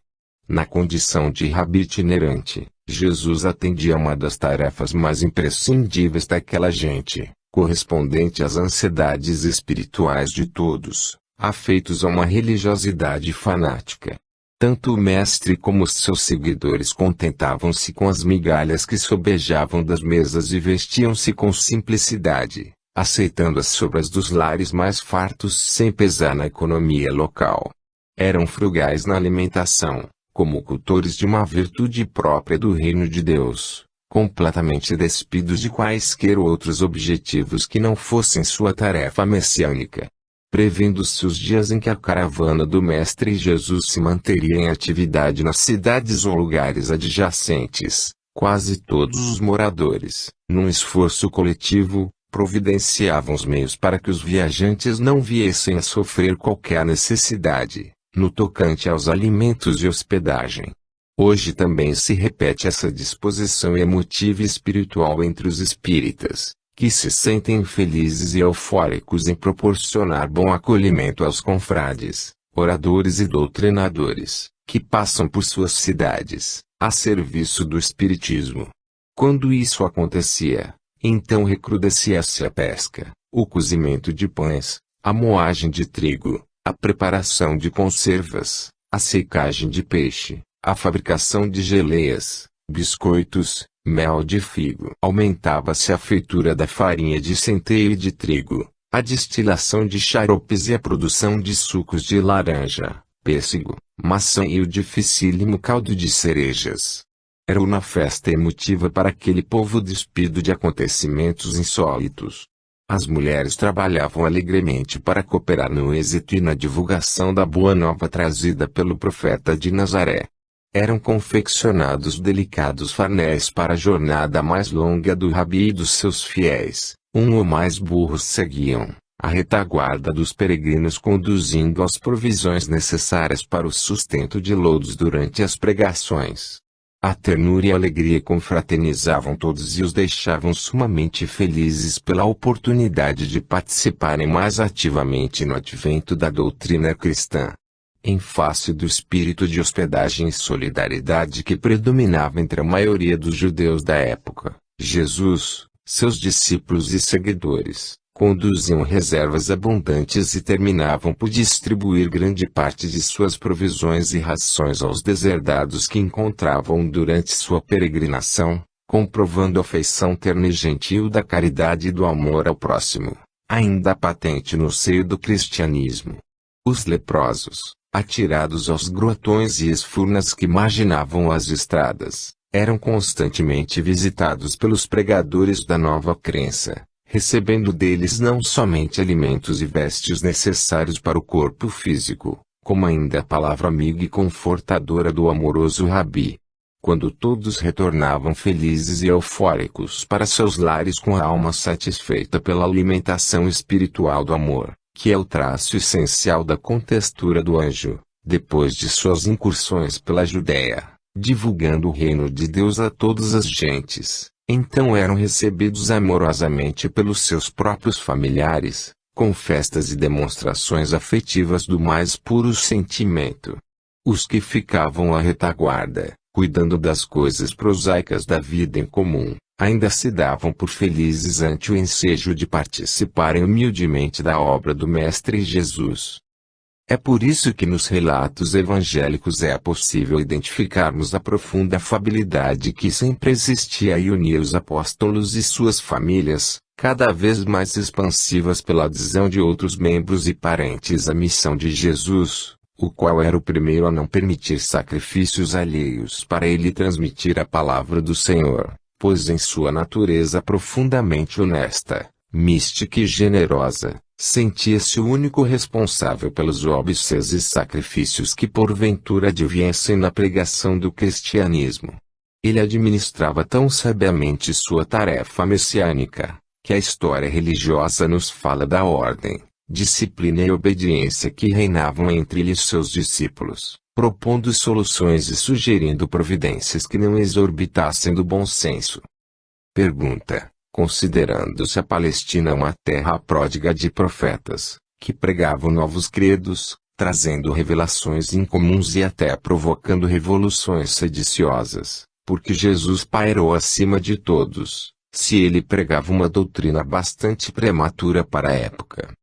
Na condição de rabi itinerante, Jesus atendia a uma das tarefas mais imprescindíveis daquela gente, correspondente às ansiedades espirituais de todos, afeitos a uma religiosidade fanática. Tanto o mestre como os seus seguidores contentavam-se com as migalhas que sobejavam das mesas e vestiam-se com simplicidade, aceitando as sobras dos lares mais fartos sem pesar na economia local. Eram frugais na alimentação, como cultores de uma virtude própria do reino de Deus, completamente despidos de quaisquer outros objetivos que não fossem sua tarefa messiânica. Prevendo-se os dias em que a caravana do Mestre Jesus se manteria em atividade nas cidades ou lugares adjacentes, quase todos os moradores, num esforço coletivo, providenciavam os meios para que os viajantes não viessem a sofrer qualquer necessidade, no tocante aos alimentos e hospedagem. Hoje também se repete essa disposição emotiva e espiritual entre os espíritas, que se sentem felizes e eufóricos em proporcionar bom acolhimento aos confrades, oradores e doutrinadores, que passam por suas cidades, a serviço do espiritismo. Quando isso acontecia, então recrudescia-se a pesca, o cozimento de pães, a moagem de trigo, a preparação de conservas, a secagem de peixe, a fabricação de geleias, biscoitos, mel de figo. Aumentava-se a feitura da farinha de centeio e de trigo, a destilação de xaropes e a produção de sucos de laranja, pêssego, maçã e o dificílimo caldo de cerejas. Era uma festa emotiva para aquele povo despido de acontecimentos insólitos. As mulheres trabalhavam alegremente para cooperar no êxito e na divulgação da boa nova trazida pelo profeta de Nazaré. Eram confeccionados delicados farnéis para a jornada mais longa do rabi e dos seus fiéis. Um ou mais burros seguiam a retaguarda dos peregrinos conduzindo as provisões necessárias para o sustento de lodos durante as pregações. A ternura e a alegria confraternizavam todos e os deixavam sumamente felizes pela oportunidade de participarem mais ativamente no advento da doutrina cristã. Em face do espírito de hospedagem e solidariedade que predominava entre a maioria dos judeus da época, Jesus, seus discípulos e seguidores, conduziam reservas abundantes e terminavam por distribuir grande parte de suas provisões e rações aos deserdados que encontravam durante sua peregrinação, comprovando a afeição terna e gentil da caridade e do amor ao próximo, ainda patente no seio do cristianismo. Os leprosos, atirados aos grotões e esfurnas que marginavam as estradas, eram constantemente visitados pelos pregadores da nova crença, recebendo deles não somente alimentos e vestes necessários para o corpo físico, como ainda a palavra amiga e confortadora do amoroso rabi. Quando todos retornavam felizes e eufóricos para seus lares com a alma satisfeita pela alimentação espiritual do amor, que é o traço essencial da contextura do anjo, depois de suas incursões pela Judéia, divulgando o reino de Deus a todas as gentes, então eram recebidos amorosamente pelos seus próprios familiares, com festas e demonstrações afetivas do mais puro sentimento. Os que ficavam à retaguarda, cuidando das coisas prosaicas da vida em comum, ainda se davam por felizes ante o ensejo de participarem humildemente da obra do Mestre Jesus. É por isso que nos relatos evangélicos é possível identificarmos a profunda afabilidade que sempre existia e unia os apóstolos e suas famílias, cada vez mais expansivas pela adesão de outros membros e parentes à missão de Jesus, o qual era o primeiro a não permitir sacrifícios alheios para ele transmitir a palavra do Senhor, pois em sua natureza profundamente honesta, mística e generosa, Sentia-se o único responsável pelos óbices e sacrifícios que porventura adviessem na pregação do cristianismo. Ele administrava tão sabiamente sua tarefa messiânica, que a história religiosa nos fala da ordem, disciplina e obediência que reinavam entre ele e seus discípulos, propondo soluções e sugerindo providências que não exorbitassem do bom senso. Pergunta: considerando-se a Palestina uma terra pródiga de profetas, que pregavam novos credos, trazendo revelações incomuns e até provocando revoluções sediciosas, porque Jesus pairou acima de todos, se ele pregava uma doutrina bastante prematura para a época.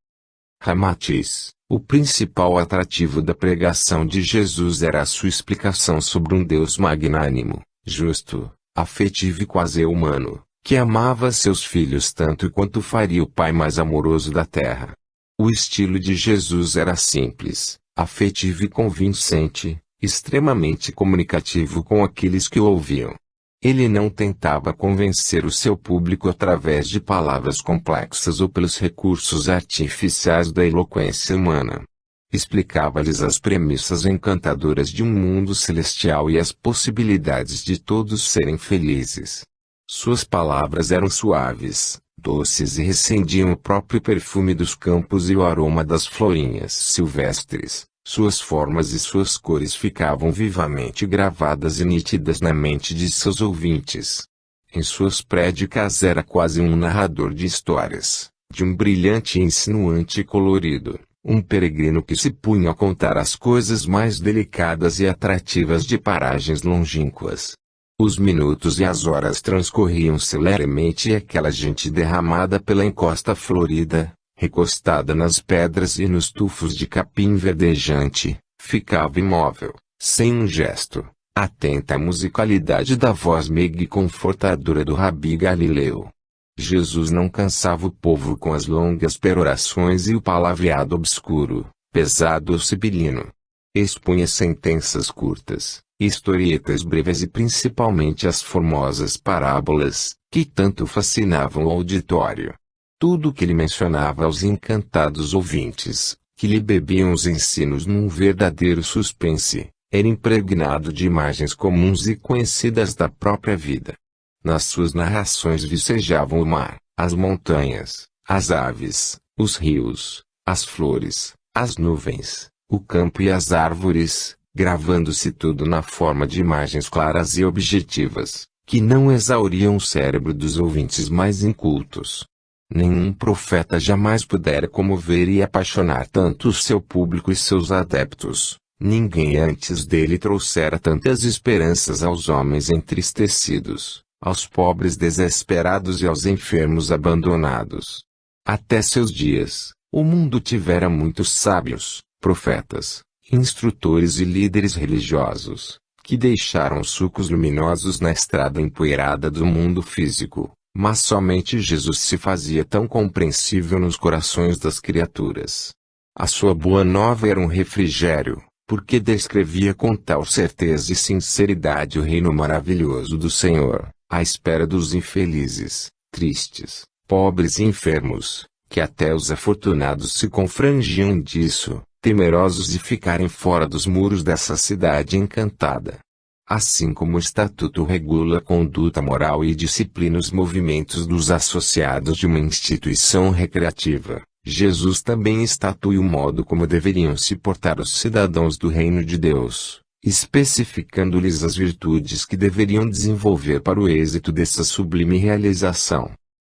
Ramatiz: o principal atrativo da pregação de Jesus era a sua explicação sobre um Deus magnânimo, justo, afetivo e quase humano, que amava seus filhos tanto quanto faria o pai mais amoroso da terra. O estilo de Jesus era simples, afetivo e convincente, extremamente comunicativo com aqueles que o ouviam. Ele não tentava convencer o seu público através de palavras complexas ou pelos recursos artificiais da eloquência humana. Explicava-lhes as premissas encantadoras de um mundo celestial e as possibilidades de todos serem felizes. Suas palavras eram suaves, doces e recendiam o próprio perfume dos campos e o aroma das florinhas silvestres. Suas formas e suas cores ficavam vivamente gravadas e nítidas na mente de seus ouvintes. Em suas prédicas era quase um narrador de histórias, de um brilhante e insinuante colorido, um peregrino que se punha a contar as coisas mais delicadas e atrativas de paragens longínquas. Os minutos e as horas transcorriam celeremente e aquela gente derramada pela encosta florida, recostada nas pedras e nos tufos de capim verdejante, ficava imóvel, sem um gesto, atenta à musicalidade da voz meiga e confortadora do Rabi Galileu. Jesus não cansava o povo com as longas perorações e o palavreado obscuro, pesado ou sibilino. Expunha sentenças curtas, historietas breves e principalmente as formosas parábolas, que tanto fascinavam o auditório. Tudo o que ele mencionava aos encantados ouvintes, que lhe bebiam os ensinos num verdadeiro suspense, era impregnado de imagens comuns e conhecidas da própria vida. Nas suas narrações vicejavam o mar, as montanhas, as aves, os rios, as flores, as nuvens, o campo e as árvores, gravando-se tudo na forma de imagens claras e objetivas, que não exauriam o cérebro dos ouvintes mais incultos. Nenhum profeta jamais pudera comover e apaixonar tanto o seu público e seus adeptos. Ninguém antes dele trouxera tantas esperanças aos homens entristecidos, aos pobres desesperados e aos enfermos abandonados. Até seus dias, o mundo tivera muitos sábios, profetas, instrutores e líderes religiosos, que deixaram sucos luminosos na estrada empoeirada do mundo físico. Mas somente Jesus se fazia tão compreensível nos corações das criaturas. A sua boa nova era um refrigério, porque descrevia com tal certeza e sinceridade o reino maravilhoso do Senhor, à espera dos infelizes, tristes, pobres e enfermos, que até os afortunados se confrangiam disso, temerosos de ficarem fora dos muros dessa cidade encantada. Assim como o estatuto regula a conduta moral e disciplina os movimentos dos associados de uma instituição recreativa, Jesus também estatui o modo como deveriam se portar os cidadãos do reino de Deus, especificando-lhes as virtudes que deveriam desenvolver para o êxito dessa sublime realização.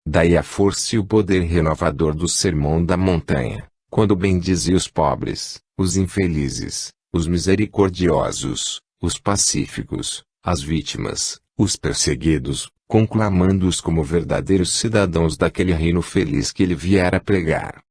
Daí a força e o poder renovador do Sermão da Montanha, quando bendizia os pobres, os infelizes, os misericordiosos, os pacíficos, as vítimas, os perseguidos, conclamando-os como verdadeiros cidadãos daquele reino feliz que ele viera pregar.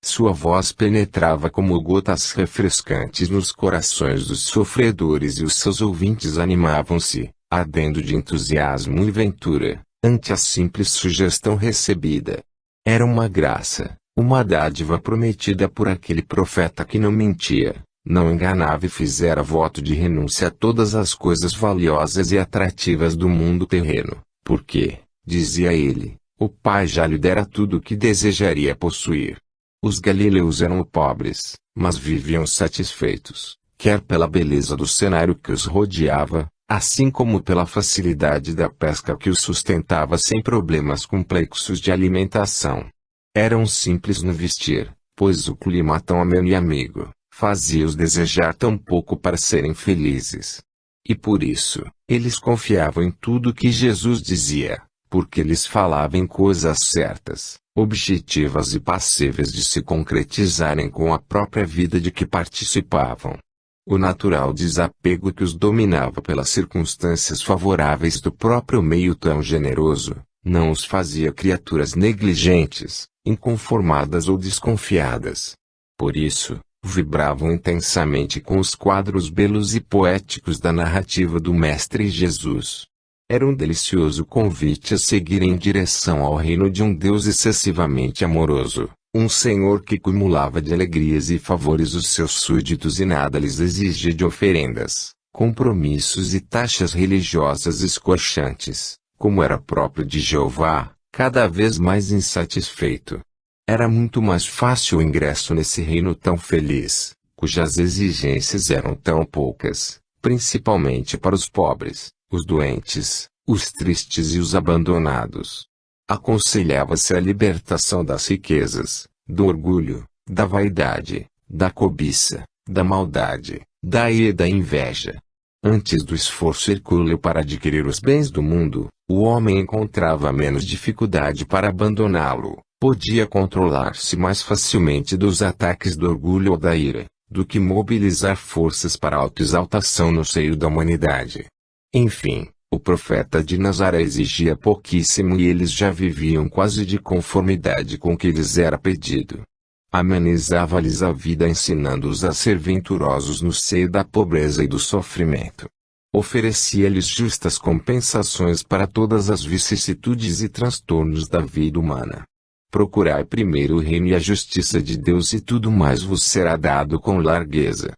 Sua voz penetrava como gotas refrescantes nos corações dos sofredores e os seus ouvintes animavam-se, ardendo de entusiasmo e ventura, ante a simples sugestão recebida. Era uma graça, uma dádiva prometida por aquele profeta que não mentia, não enganava e fizera voto de renúncia a todas as coisas valiosas e atrativas do mundo terreno, porque, dizia ele, o Pai já lhe dera tudo o que desejaria possuir. Os galileus eram pobres, mas viviam satisfeitos, quer pela beleza do cenário que os rodeava, assim como pela facilidade da pesca que os sustentava sem problemas complexos de alimentação. Eram simples no vestir, pois o clima tão ameno e amigo, fazia-os desejar tão pouco para serem felizes. E por isso, eles confiavam em tudo que Jesus dizia, porque eles falavam em coisas certas, objetivas e passíveis de se concretizarem com a própria vida de que participavam. O natural desapego que os dominava pelas circunstâncias favoráveis do próprio meio tão generoso, não os fazia criaturas negligentes, inconformadas ou desconfiadas. Por isso, vibravam intensamente com os quadros belos e poéticos da narrativa do Mestre Jesus. Era um delicioso convite a seguir em direção ao reino de um Deus excessivamente amoroso, um Senhor que cumulava de alegrias e favores os seus súditos e nada lhes exigia de oferendas, compromissos e taxas religiosas escorchantes, como era próprio de Jeová, cada vez mais insatisfeito. Era muito mais fácil o ingresso nesse reino tão feliz, cujas exigências eram tão poucas, principalmente para os pobres, os doentes, os tristes e os abandonados. Aconselhava-se a libertação das riquezas, do orgulho, da vaidade, da cobiça, da maldade, da ira e da inveja. Antes do esforço hercúleo para adquirir os bens do mundo, o homem encontrava menos dificuldade para abandoná-lo, podia controlar-se mais facilmente dos ataques do orgulho ou da ira, do que mobilizar forças para a autoexaltação no seio da humanidade. Enfim, o profeta de Nazaré exigia pouquíssimo e eles já viviam quase de conformidade com o que lhes era pedido. Amenizava-lhes a vida ensinando-os a ser venturosos no seio da pobreza e do sofrimento. Oferecia-lhes justas compensações para todas as vicissitudes e transtornos da vida humana. Procurai primeiro o reino e a justiça de Deus e tudo mais vos será dado com largueza.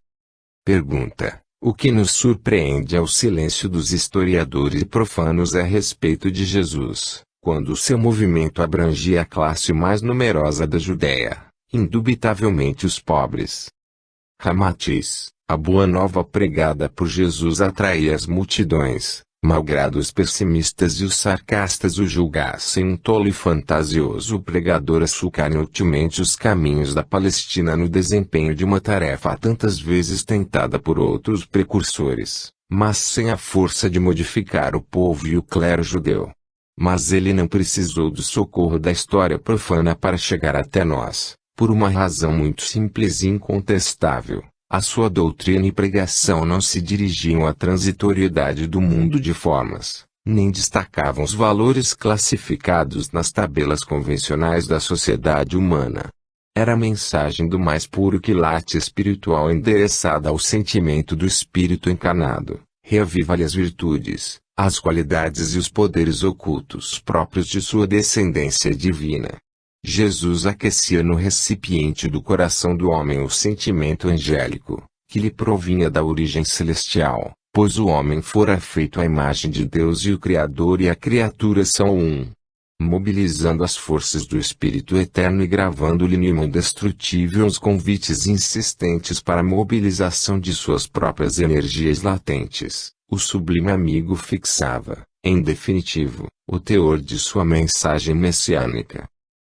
Pergunta: o que nos surpreende é o silêncio dos historiadores e profanos a respeito de Jesus, quando seu movimento abrangia a classe mais numerosa da Judéia, indubitavelmente os pobres. Ramatiz, a boa nova pregada por Jesus atraía as multidões, malgrado os pessimistas e os sarcastas o julgassem um tolo e fantasioso. O pregador açucara inutilmente os caminhos da Palestina no desempenho de uma tarefa tantas vezes tentada por outros precursores, mas sem a força de modificar o povo e o clero judeu. Mas ele não precisou do socorro da história profana para chegar até nós, por uma razão muito simples e incontestável. A sua doutrina e pregação não se dirigiam à transitoriedade do mundo de formas, nem destacavam os valores classificados nas tabelas convencionais da sociedade humana. Era a mensagem do mais puro quilate espiritual endereçada ao sentimento do Espírito encarnado. Reaviva-lhe as virtudes, as qualidades e os poderes ocultos próprios de sua descendência divina. Jesus aquecia no recipiente do coração do homem o sentimento angélico, que lhe provinha da origem celestial, pois o homem fora feito à imagem de Deus e o Criador e a criatura são um. Mobilizando as forças do Espírito Eterno e gravando-lhe no indestrutível os convites insistentes para a mobilização de suas próprias energias latentes, o sublime amigo fixava, em definitivo, o teor de sua mensagem messiânica.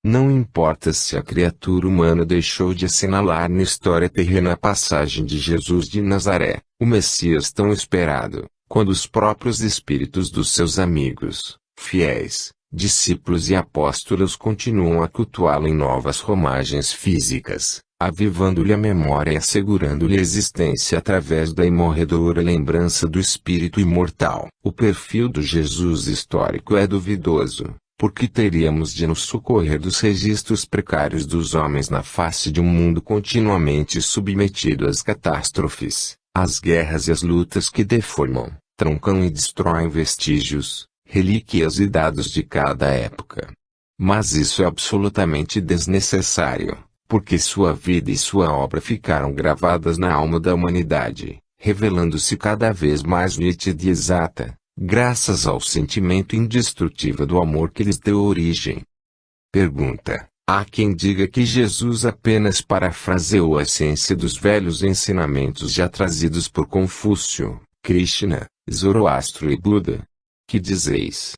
Não importa se a criatura humana deixou de assinalar na história terrena a passagem de Jesus de Nazaré, o Messias tão esperado, quando os próprios espíritos dos seus amigos, fiéis, discípulos e apóstolos continuam a cultuá-lo em novas romagens físicas, avivando-lhe a memória e assegurando-lhe a existência através da imorredora lembrança do Espírito imortal. O perfil do Jesus histórico é duvidoso, porque teríamos de nos socorrer dos registros precários dos homens na face de um mundo continuamente submetido às catástrofes, às guerras e às lutas que deformam, truncam e destroem vestígios, relíquias e dados de cada época. Mas isso é absolutamente desnecessário, porque sua vida e sua obra ficaram gravadas na alma da humanidade, revelando-se cada vez mais nítida e exata, graças ao sentimento indestrutível do amor que lhes deu origem. Pergunta: Há quem diga que Jesus apenas parafraseou a essência dos velhos ensinamentos já trazidos por Confúcio, Krishna, Zoroastro e Buda. Que dizeis?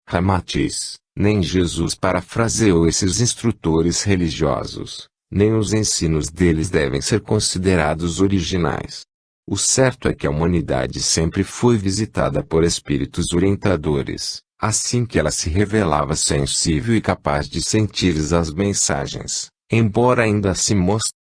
Ramatiz, nem Jesus parafraseou esses instrutores religiosos, nem os ensinos deles devem ser considerados originais. O certo é que a humanidade sempre foi visitada por espíritos orientadores, assim que ela se revelava sensível e capaz de sentir as mensagens, embora ainda se mostrasse